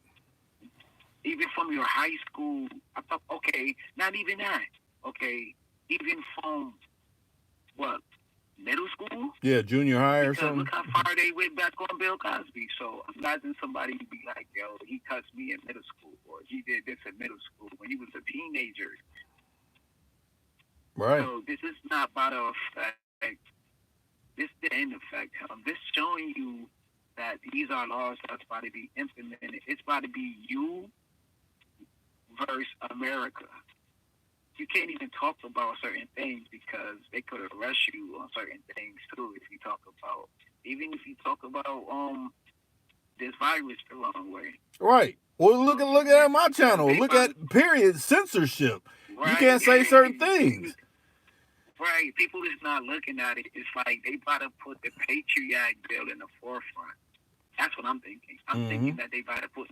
Even from your high school, I thought, okay, not even that. Okay, even from what middle school, Yeah, junior high or because look something. how far they went back on Bill Cosby. So imagine somebody be like, yo, he touched me in middle school, or he did this in middle school when he was a teenager. Right. So this is not about to affect. This didn't affect him. This showing you that these are laws that's about to be implemented. It's about to be you versus America. You can't even talk about certain things because they could arrest you on certain things too. If you talk about, even if you talk about this virus the wrong way, Right. Well, you know what I'm look at saying? my Because channel. they Look about to at period censorship. You right, can't say certain things. right. People is not looking at it. It's like they about to put the Patriot Bill in the forefront. That's what I'm thinking. I'm Mm-hmm. thinking that they about to put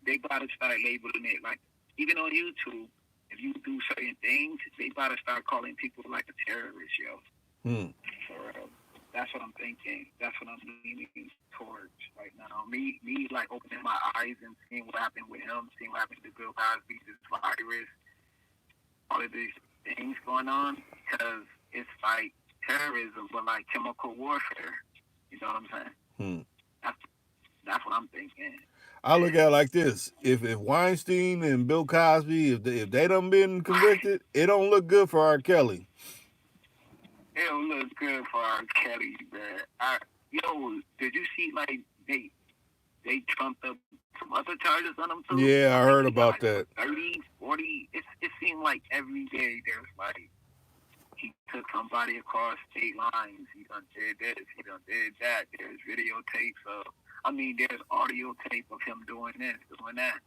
they about to start labeling it like even on YouTube. If you do certain things, they about to start calling people like a terrorist, yo. Hmm. For real. That's what I'm thinking. That's what I'm leaning towards right now. Me, like opening my eyes and seeing what happened with him, seeing what happened to Bill Cosby, this virus, all of these things going on, because it's like terrorism, but like chemical warfare. You know what I'm saying? Hmm. That's that's what I'm thinking. I look at And it like this: if Weinstein and Bill Cosby, if they done been right, convicted, it don't look good for R. Kelly. it don't look good for R. Kelly, man. Yo, did you see like they trumped up some other charges on him too? Yeah, I I think heard he got about like what that. 30, 40. It seemed like every day there's like he took somebody across state lines. He done did this. He done did that. There's videotapes of. I mean, there's audio tape of him doing this, doing that.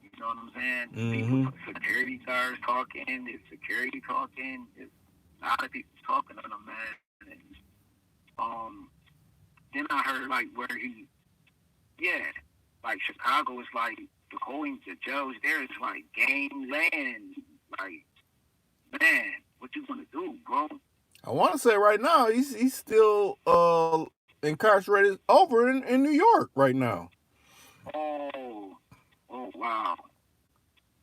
You know what I'm saying? Mm-hmm. People, security guards talking. There's security talking. There's a lot of people talking on him, man. And, then I heard like where he, yeah, like Chicago is like going to jails there is like game land. Like, man, what you gonna do, bro? I want to say right now he's still incarcerated over in New York right now. Oh, oh wow.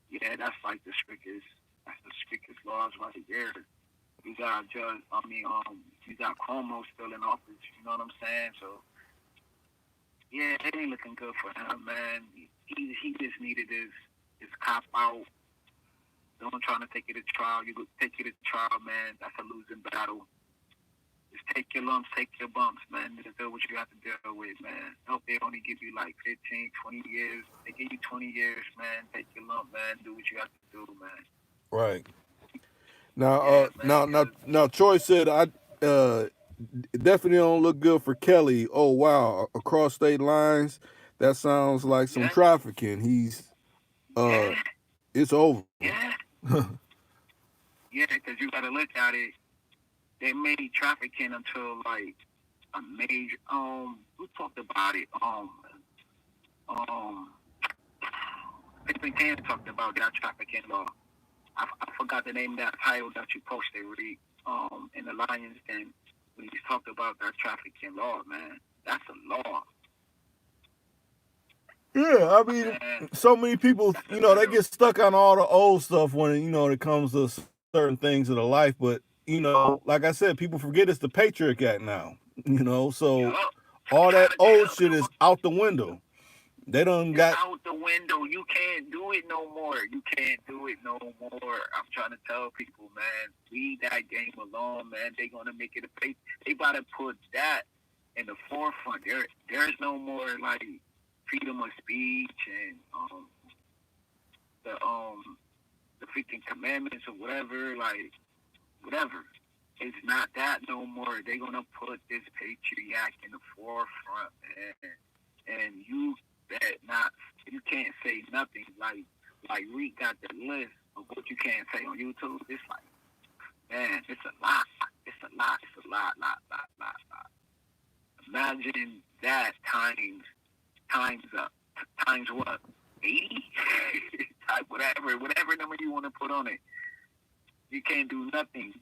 Yeah, that's like the strictest. That's the strictest laws right there. You got Judge. You got Cuomo still in office. You know what I'm saying? So, yeah, it ain't looking good for him, man. He just needed his cop out. Don't trying to take it to trial. You take it to trial, man. That's a losing battle. Just take your lumps, take your bumps, man. Just do what you have to deal with, man. I hope they only give you like 15, 20 years. They give you 20 years, man. Take your lump, man. Do what you have to do, man. Right. Now, Yeah, man. now, Troy said I definitely don't look good for Kelly. Oh wow, across state lines, that sounds like some Yeah. trafficking. He's Yeah, it's over. yeah. Yeah, because you got to look at it. They made trafficking until like a major. We talked about it. Pippin Can talked about that trafficking law. I forgot the name of that title that you posted, Reed. In the Lions Den when you talked about that trafficking law, man. That's a law. Yeah, I mean, Man, so many people, you know, they get stuck on all the old stuff when it comes to certain things in their life. But like I said, people forget it's the Patriot Act now. So yup. all that Yeah, old shit is out the window. They done It's got out the window. You can't do it no more. You can't do it no more. I'm trying to tell people, man, leave that game alone, man. They gonna make it a pay. They about to put that in the forefront. There's no more like freedom of speech and the freaking commandments or whatever, like whatever. It's not that no more. They're gonna put this Patriot Act in the forefront, and you bet not. You can't say nothing. Like we got the list of what you can't say on YouTube. It's like, man, it's a lot. It's a lot. It's a lot. Imagine that times up. Times what? 80? whatever number you want to put on it. You can't do nothing.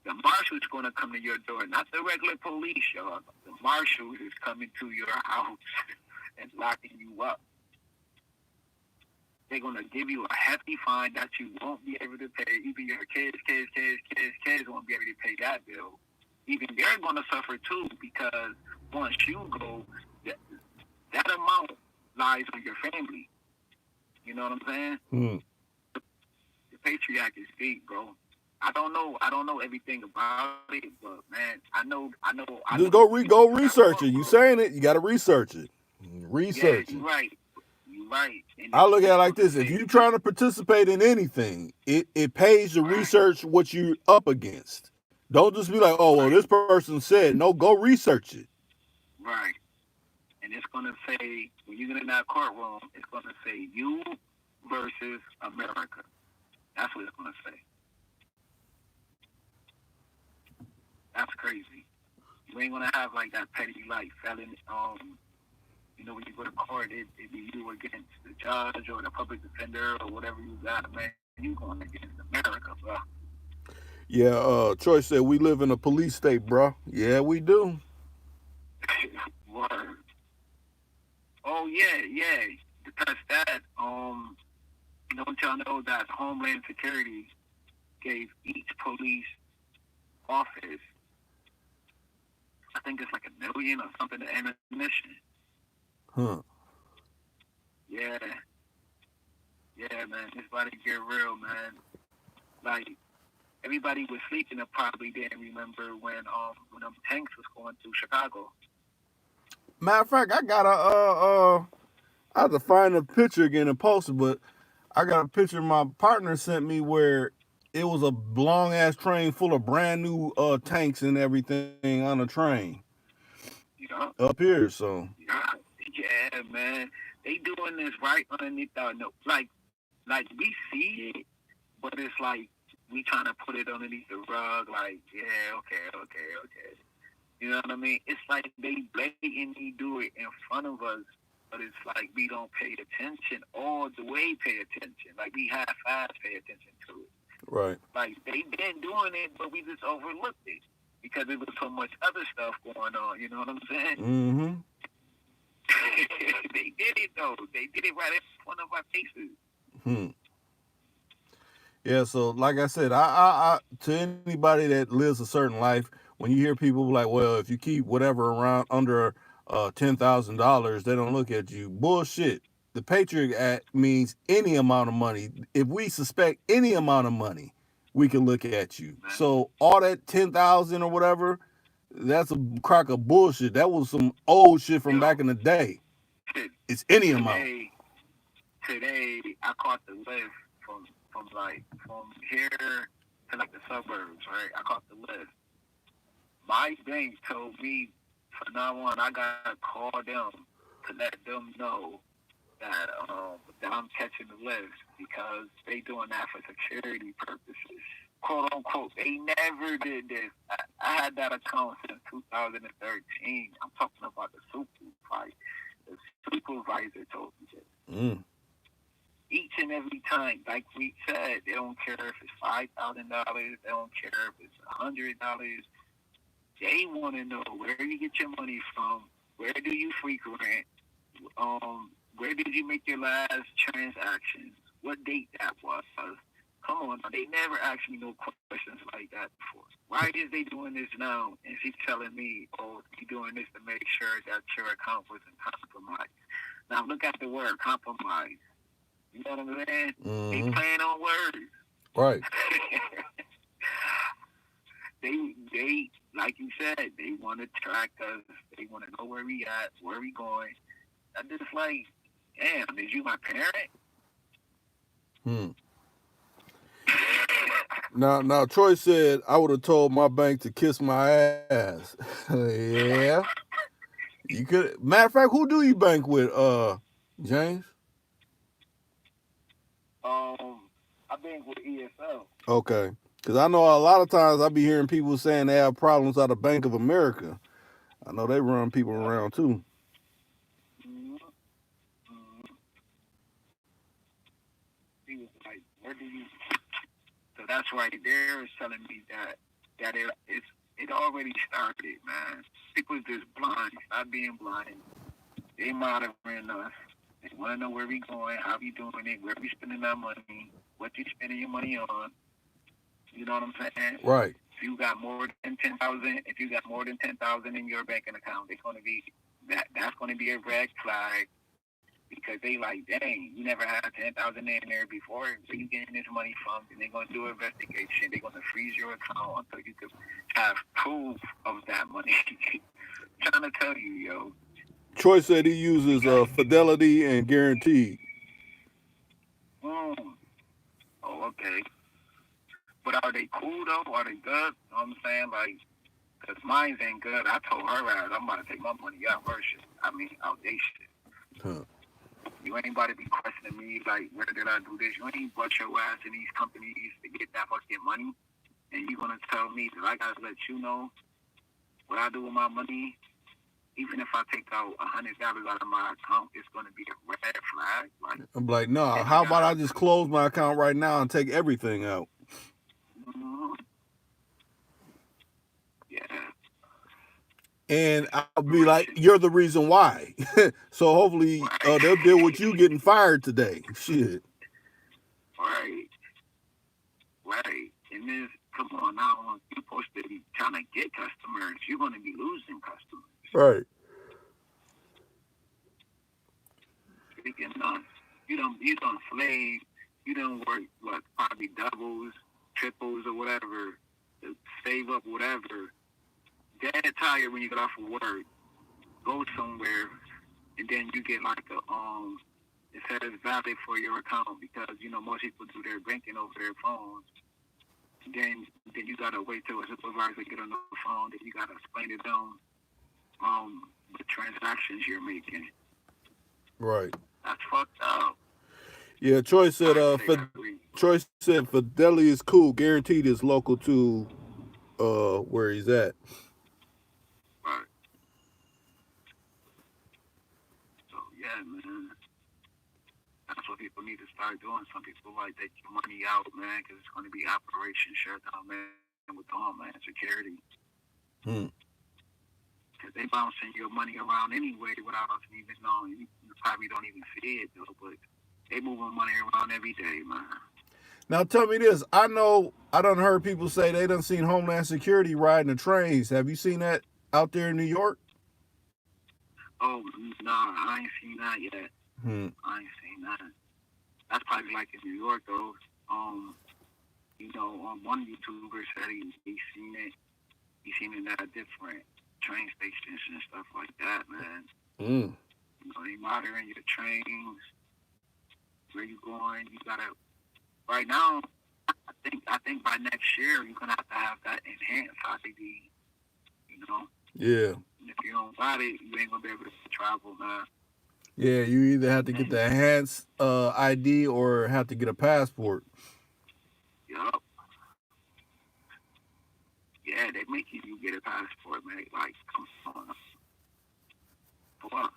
The marshal's going to come to your door, not the regular police, y'all. The marshal is coming to your house and locking you up. They're going to give you a hefty fine that you won't be able to pay. Even your kids won't be able to pay that bill. Even they're going to suffer too, because once you go, that amount lies on your family. You know what I'm saying? The Patriot Act is big, bro. I don't know everything about it, but man, I know. Just go research it. You saying it? You got to research it. Research it. You're right. And I look at it like this: if you're trying to participate in anything, it pays to research what you're up against. Don't just be like, oh well, this person said. No, go research it. Right. And it's gonna say, when you get in that courtroom, it's gonna say you versus America. That's what it's gonna say. That's crazy. You ain't gonna have like that petty like felon. When you go to court, it be you against the judge or the public defender or whatever you got, man. You going against America, bro. Yeah, Troy said we live in a police state, bro. Yeah, we do. Word. Oh yeah. Because that don't y'all know that Homeland Security gave each police office, I think it's like $1 million or something, to ammunition. Huh. Yeah, man. It's about to get real, man. Like, everybody was sleeping and probably didn't remember when them tanks was going through Chicago. Matter of fact, I have to find a picture again and post it, but I got a picture my partner sent me where it was a long ass train full of brand new tanks and everything on a train Yeah, up here. So yeah, man. They doing this right underneath our nose. Like we see it, but it's like we trying to put it underneath the rug. Like, yeah, okay. You know what I mean? It's like they blatantly do it in front of us, but it's like we don't pay attention all the way. Pay attention, like we half-ass pay attention to it. right. Like they been doing it, but we just overlooked it because there was so much other stuff going on. You know what I'm saying? Mm-hmm. They did it though. They did it right in front of our faces. Hmm. Yeah, so like I said, I to anybody that lives a certain life, when you hear people like, well, if you keep whatever around under $10,000, they don't look at you. Bullshit. The Patriot Act means any amount of money. If we suspect any amount of money, we can look at you. So all that 10,000 or whatever, that's a crock of bullshit. That was some old shit from back in the day. It's any amount. Today I caught the lift from here to like the suburbs, right? I caught the lift. My bank told me from now on I gotta call them to let them know that I'm catching the lift because they doing that for security purposes. Quote unquote. They never did this. I had that account since 2013. I'm talking about the supervisor. The supervisor told me this. Mm. Each and every time, like we said, they don't care if it's $5,000. They don't care if it's $100. They want to know where you get your money from. Where do you frequent? Where did you make your last transaction? What date that was? Come on, they never asked me no questions like that before. Why is they doing this now? And she's telling me, oh, you doing this to make sure that your account wasn't compromised. Now look at the word compromise. You know what I'm saying? Mm-hmm. They playing on words. Right. they like you said, they want to track us. They want to know where we at, where we going. I'm just like, damn, is you my parent? Hmm. Now, Troy said I would have told my bank to kiss my ass. Yeah. You could. Matter of fact, who do you bank with, James? I bank with ESL. Okay. Because I know a lot of times I be hearing people saying they have problems out of Bank of America. I know they run people around too. Mm-hmm. Mm-hmm. He was like, where do you? So that's right there is telling me that it already started, man. People just blind, not being blind. They monitoring us. They want to know where we going, how we doing it, where we spending our money, what you spending your money on. You know what I'm saying? Right. If you got more than 10,000, if you got more than 10,000 in your banking account, it's going to be that's going to be a red flag because they like, dang, you never had 10,000 in there before. Where you getting this money from? And they're going to do an investigation. They're going to freeze your account until you can have proof of that money. I'm trying to tell you, yo. Troy said he uses Fidelity and Guaranteed. Oh, okay. But are they cool though? Are they good? You know what I'm saying? Like, because mine ain't good. I told her ass I'm about to take my money out her shit. Out they shit. Huh. You ain't about to be questioning me like, where did I do this? You ain't brought your ass in these companies to get that fucking money, and you gonna tell me that I gotta let you know what I do with my money? Even if I take out $100 out of my account, it's gonna be a red flag. Like, I'm like, no. How about I just close my account right now and take everything out? Mm-hmm. Yeah. And I'll be like, you're the reason why. So hopefully they'll deal with you getting fired today. Shit. Right. And then, come on now, you're supposed to be trying to get customers. You're going to be losing customers. Right. Speaking of, you don't slave. You don't work, probably doubles, triples, or whatever, to save up whatever. Get tired when you get off of work. Go somewhere, and then you get like it says it's valid for your account because, most people do their banking over their phones. then you gotta wait till a supervisor get on the phone. Then you gotta explain to them the transactions you're making. Right. That's fucked up. Yeah, Troy said I say Troy said Fidelity is cool, guaranteed is local to where he's at. right. So yeah, man. That's what people need to start doing. Some people like take your money out, man, because it's going to be Operation Shutdown, man, with the Homeland Security. Hmm. Because they bouncing your money around anyway without us even knowing. You probably don't even see it, though, but they moving money around every day, man. Now tell me this. I know I done heard people say they done seen Homeland Security riding the trains. Have you seen that out there in New York? Oh, nah, I ain't seen that yet. Hmm. I ain't seen that. That's probably like in New York, though. One YouTuber said he seen it. He seen it at different train stations and stuff like that, man. Mm. They monitoring your trains, where you going. You gotta. Right now, I think by next year you're gonna have that enhanced ID. Yeah. And if you don't got it, you ain't gonna be able to travel, man. Yeah, you either have to get the enhanced ID or have to get a passport. Yup. Yeah, they make you get a passport, man. Like, come on. What?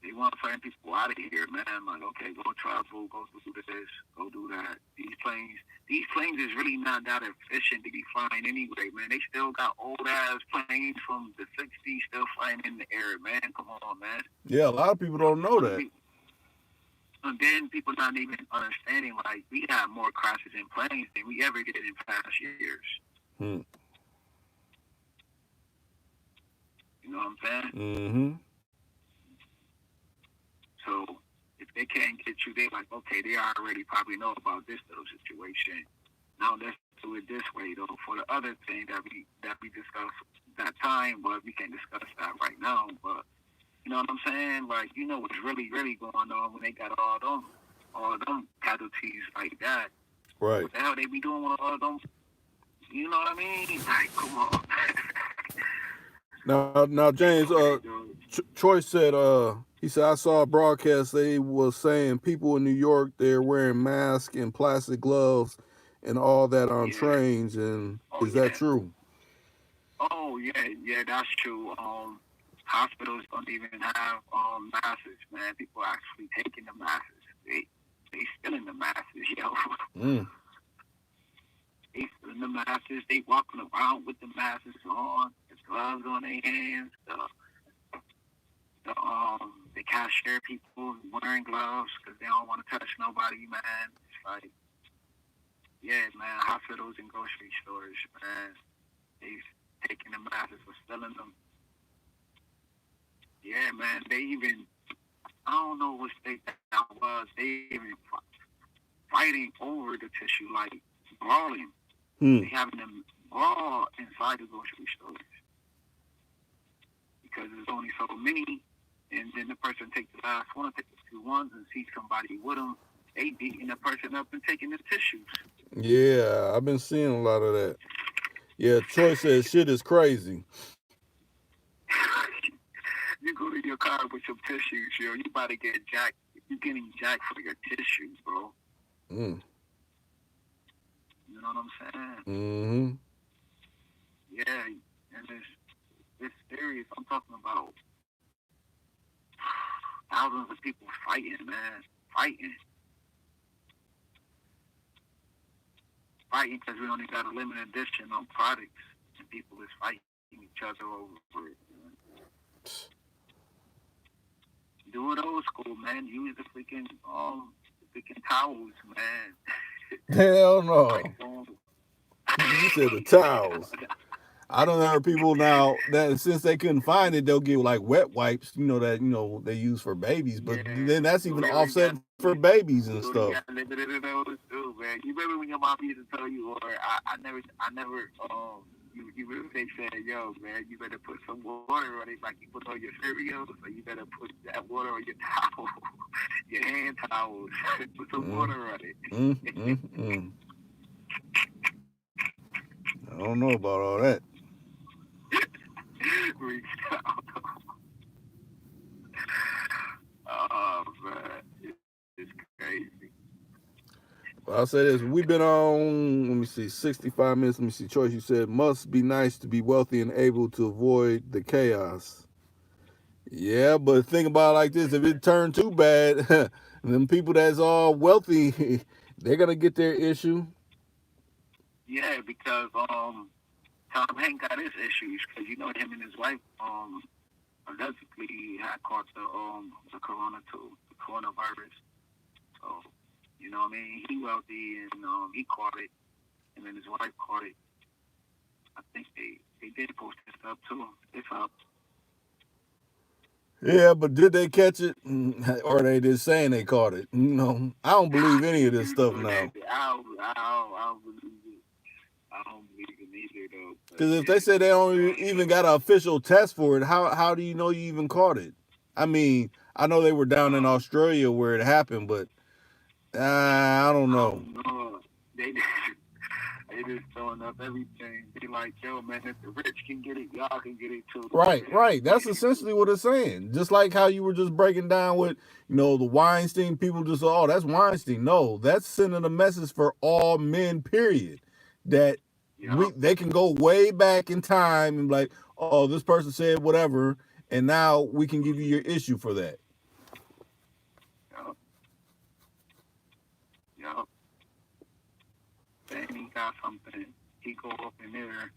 They want certain people out of here, man. Like, okay, go travel, go do this, go do that. These planes is really not that efficient to be flying anyway, man. They still got old ass planes from the '60s still flying in the air, man. Come on, man. Yeah, a lot of people don't know that. And then people not even understanding, like, we have more crashes in planes than we ever did in past years. Hmm. You know what I'm saying? Mm-hmm. So if they can't get you, they like, okay, they already probably know about this little situation. Now let's do it this way, though. For the other thing that we discussed that time, but we can't discuss that right now. But you know what I'm saying? Like, you know what's really, really going on when they got all them casualties like that. Right. What the hell they be doing with all them? You know what I mean? Like, come on. Now, James, Troy said, he said, I saw a broadcast. They was saying people in New York, they're wearing masks and plastic gloves and all that on trains. And is that true? Oh yeah, that's true. Hospitals don't even have masks, man. People are actually taking the masks. They stealing the masks, yo. Mm. They stealing the masks. They walking around with the masks on, the gloves on their hands. The cashier people wearing gloves because they don't want to touch nobody, man. It's like, yeah, man. Hospitals and grocery stores, man. They taking the masks or stealing them. Yeah, man. They even, I don't know what state that was. They even fighting over the tissue, like brawling. They having them brawl inside the grocery stores because there's only so many, and then the person takes the last one, take the two ones, and see somebody with them. They beating the person up and taking the tissues. Yeah, I've been seeing a lot of that. Yeah, Troy says shit is crazy. You go to your car with some tissues, yo. You about to get jacked. You're getting jacked for your tissues, bro. Mm. You know what I'm saying? Mm-hmm. Yeah, and it's serious. I'm talking about thousands of people fighting, man. Fighting because we only got a limited edition on products, and people is fighting each other over it. Do it old school, man. Use the freaking towels, man. Hell no. You said the towels. I don't heard people now that since they couldn't find it, they'll get like wet wipes, that they use for babies. But then that's even offset for babies and stuff. Yeah, limited of those too, man. You remember when your mom used to tell you, or I never you really they said, yo, man, you better put some water on it like you put on your cereal. So you better put that water on your towel, your hand towels. Put some Mm, water on it. mm, mm, mm. I don't know about all that. Reach out. Oh man, it's crazy. I'll say this: we've been on. Let me see, 65 minutes. Let me see. Choice, you said must be nice to be wealthy and able to avoid the chaos. Yeah, but think about it like this: if it turned too bad, then people that's all wealthy, they're gonna get their issue. Yeah, because Tom Hanks got his issues because you know him and his wife allegedly had caught the corona too, the coronavirus. So you know what I mean? He wealthy and he caught it, and then his wife caught it. I think they did post this up too. It's up. Yeah, but did they catch it, or are they just saying they caught it? I don't believe any of this You stuff know that now. I don't believe it. I don't believe it either though. But Because if they yeah, say they don't so even got an official test for it, how do you know you even caught it? I mean, I know they were down in um, Australia where it happened, but I don't I know. don't know. They they just throwing up everything. They like, yo, man, if the rich can get it, y'all can get it too. Right, right. That's essentially what it's saying. Just like how you were just breaking down with, the Weinstein people just, oh, that's Weinstein. No, that's sending a message for all men, period. That Yup, they can go way back in time and be like, oh, this person said whatever, and now we can give you your issue for that. yup, yup. Then he got something. He go up in there,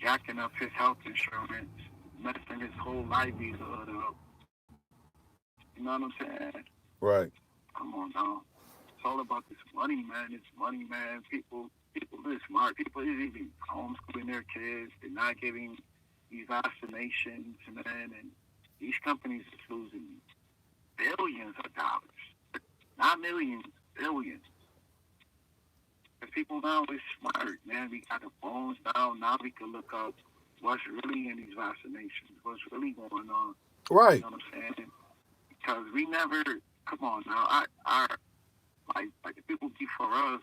jacking up his health insurance, messing his whole livelihood up. You know what I'm saying? Right. Come on now. It's all about this money, man. It's money, man. People are smart. People is even homeschooling their kids. They're not giving these vaccinations, man. And these companies are losing billions of dollars. Not millions, billions. The people now is smart, man. We got the phones now. Now we can look up what's really in these vaccinations, what's really going on. You Right. know what I'm saying? Because we never, come on now, like the people before us,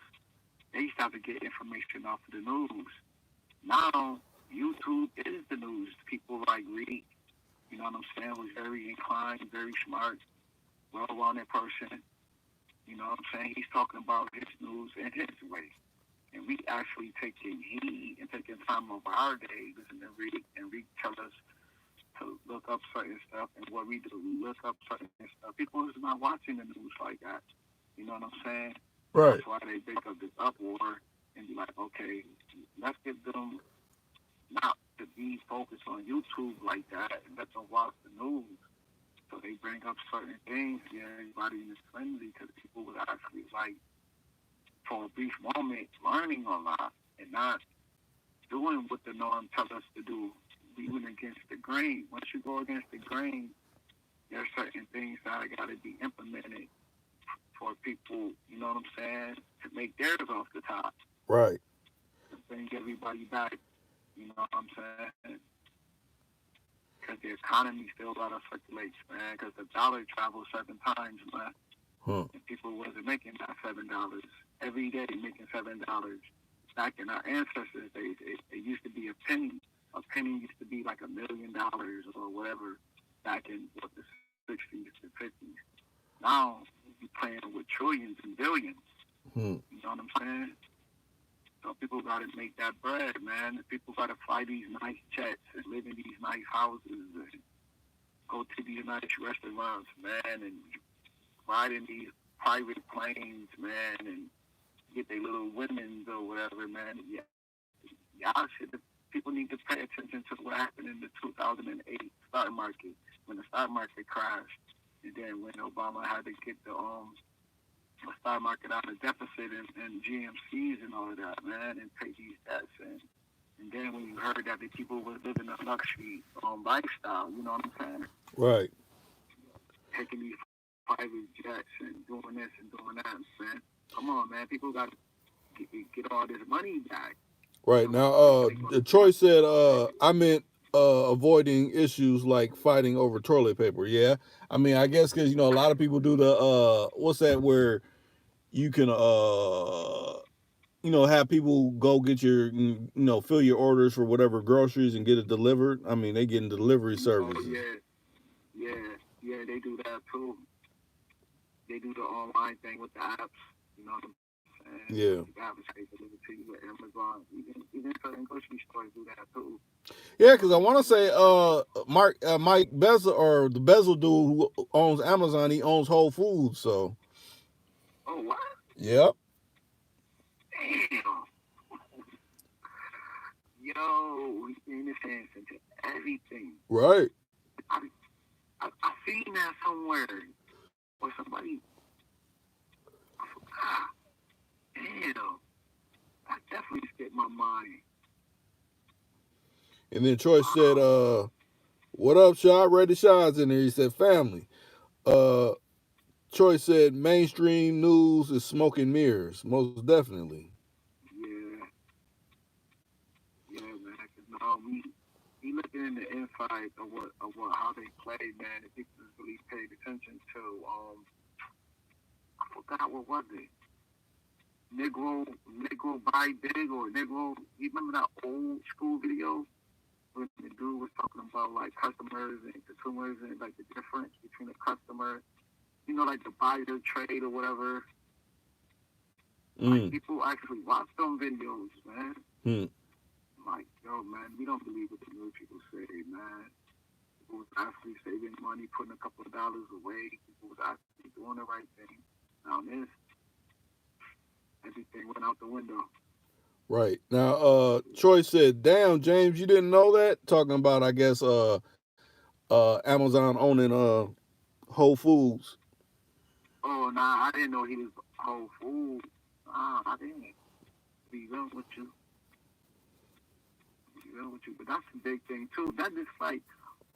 they used to have to get information off of the news. Now, YouTube is the news. People like Reed, you know what I'm saying, was very inclined, very smart, well-rounded person. You know what I'm saying? He's talking about his news in his way. And we actually taking heed and taking time of our day, listen to Reed tell us to look up certain stuff, and what we do, we look up certain stuff. People is not watching the news like that. You know what I'm saying? That's Right. why they make up this uproar and be like, okay, let's get them not to be focused on YouTube like that and let them watch the news. So they bring up certain things, yeah, everybody is friendly because people would actually like, for a brief moment, learning a lot and not doing what the norm tells us to do. We went against the grain. Once you go against the grain, there's certain things that got to be implemented for people, you know what I'm saying, to make theirs off the top, Right. to bring everybody back, you know what I'm saying? Because the economy still got to circulate, man, because the dollar traveled 7 times, man, Huh. and people wasn't making that $7 every day, making $7. Back in our ancestors' days, it used to be a penny. A penny used to be like $1 million or whatever back in what the 60s and 50s. Now you're playing with trillions and billions. Hmm. You know what I'm saying? So people got to make that bread, man. People got to fly these nice jets and live in these nice houses and go to these nice restaurants, man, and ride in these private planes, man, and get their little women's or whatever, man. Yeah, y'all should. People need to pay attention to what happened in the 2008 stock market when the stock market crashed, and then when Obama had to get the stock market out of deficit and GMCs and all of that, man, and pay these debts. And then when you heard that the people were living a luxury lifestyle, you know what I'm saying? Right. Taking these private jets and doing this and doing that, man. Come on, man. People got to get all this money back. Right now, Nobody gonna do Troy nothing said, about that. I meant avoiding issues like fighting over toilet paper. Yeah, I mean, I guess because a lot of people do the what's that where you can have people go get your fill your orders for whatever groceries and get it delivered. I mean, they getting delivery Oh services. yeah, yeah, yeah. They do that too. They do the online thing with the apps. You know what I'm saying? Yeah, The apps they deliver to you with Amazon. Even certain grocery stores do that too. yeah, You know because what I I'm want to saying? say Mike Bezel or the Bezel dude who owns Amazon, he owns Whole Foods. So Oh what? yep, Damn. Yo, we paying attention into everything. right. I, I seen that somewhere. Or somebody, I forgot. Damn. That definitely skipped my mind. And then Troy said, Wow. "What up, Shaw? Ready Shaw's in there." He said, "Family." Uh, Troy said, "Mainstream news is smoke and mirrors, most definitely." Yeah. Yeah, man. Cause no, we looking in the inside of what how they play, man. If people just really paid attention to I forgot what was it. Negro buy big or Negro. You remember that old school video when the dude was talking about like customers and consumers and like the difference between a customer, like the buyer trade or whatever. Like Mm. people actually watch them videos, man. Hmm. Like, yo, man, we don't believe what the news people say, man. People was actually saving money, putting a couple of dollars away. People was actually doing the right thing. Now this, everything went out the window. Right now, Troy said, "Damn, James, you didn't know that." Talking about, I guess, Amazon owning Whole Foods. Oh, nah, I didn't know he was whole food. I didn't. Be real with you. Be real with you. But that's a big thing too. That is like,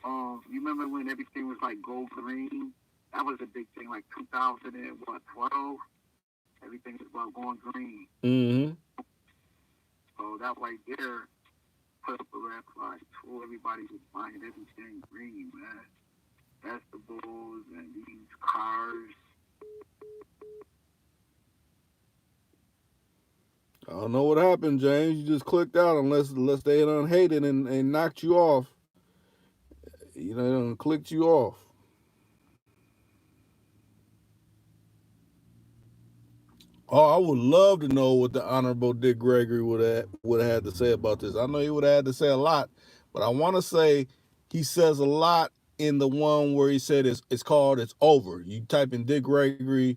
you remember when everything was like gold green? That was a big thing, like 2012. Everything was about going green. Mm-hmm. So that right there put up a red flag too. Everybody was buying everything green, man. Vegetables and these cars. I don't know what happened, James. You just clicked out unless they done hated and knocked you off. They done clicked you off. Oh, I would love to know what the Honorable Dick Gregory would have had to say about this. I know he would have had to say a lot, but I want to say he says a lot in the one where he said it's called "It's Over." You type in Dick Gregory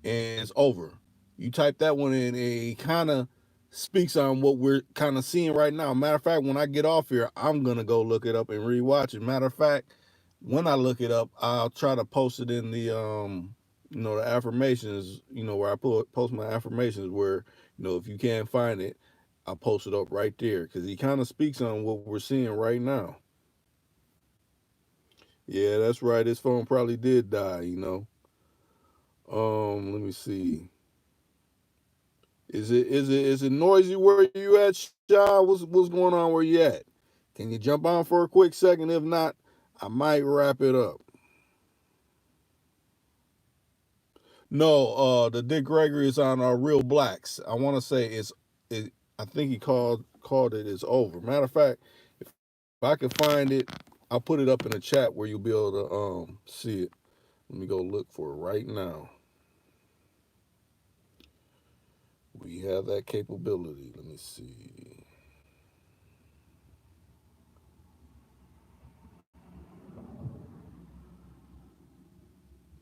and it's over. You type that one in, and he kind of speaks on what we're kind of seeing right now. Matter of fact, when I get off here, I'm gonna go look it up and rewatch it. Matter of fact, when I look it up, I'll try to post it in the the affirmations, where I post my affirmations, where if you can't find it, I'll post it up right there because he kind of speaks on what we're seeing right now. Yeah, that's right. His phone probably did die. Let me see. Is it noisy where you at, Shaw? What's going on where you at? Can you jump on for a quick second? If not, I might wrap it up. No, the Dick Gregory is on Real Blacks. I want to say it. I think he called it "It's Over." Matter of fact, if I can find it, I'll put it up in the chat where you'll be able to see it. Let me go look for it right now. We have that capability. Let me see.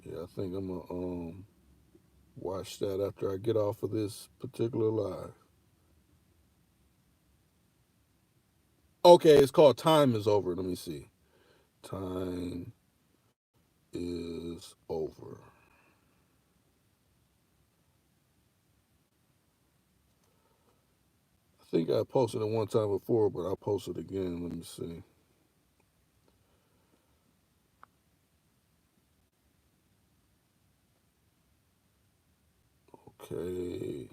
Yeah, I think I'm gonna watch that after I get off of this particular live. Okay, it's called "Time Is Over." Let me see. Time is over. I think I posted it one time before, but I'll post it again. Let me see. Okay.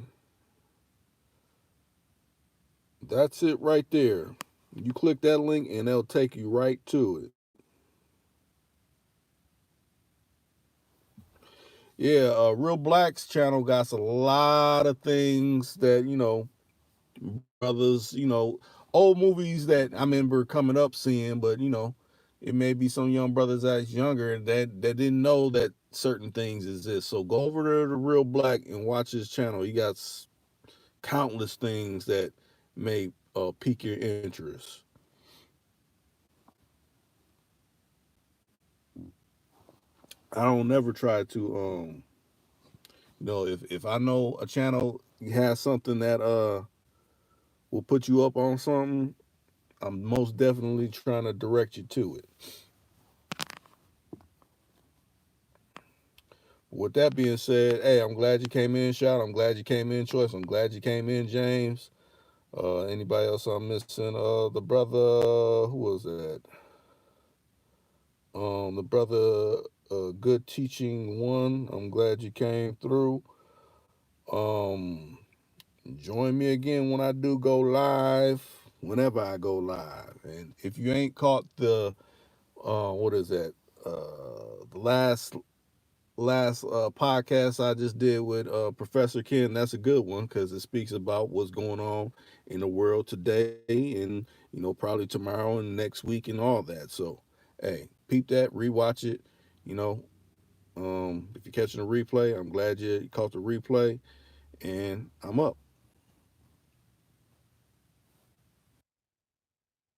That's it right there. You click that link and they'll take you right to it. Yeah, Real Black's channel got a lot of things that, brothers, old movies that I remember coming up seeing, but it may be some young brothers that's younger that didn't know that certain things exist. So go over to the Real Black and watch his channel. He got countless things that may pique your interest. I don't never try to if I know a channel has something that will put you up on something, I'm most definitely trying to direct you to it. With that being said, hey, I'm glad you came in, Shout. I'm glad you came in, Choice. I'm glad you came in, James. Anybody else I'm missing? The brother, who was that? The brother, Good Teaching One. I'm glad you came through. Um, Join me again when I do go live, whenever I go live. And if you ain't caught the, what is that? The last podcast I just did with Professor Ken. That's a good one because it speaks about what's going on in the world today and probably tomorrow and next week and all that. So, hey, peep that, rewatch it. You know, if you're catching a replay, I'm glad you caught the replay, and I'm up.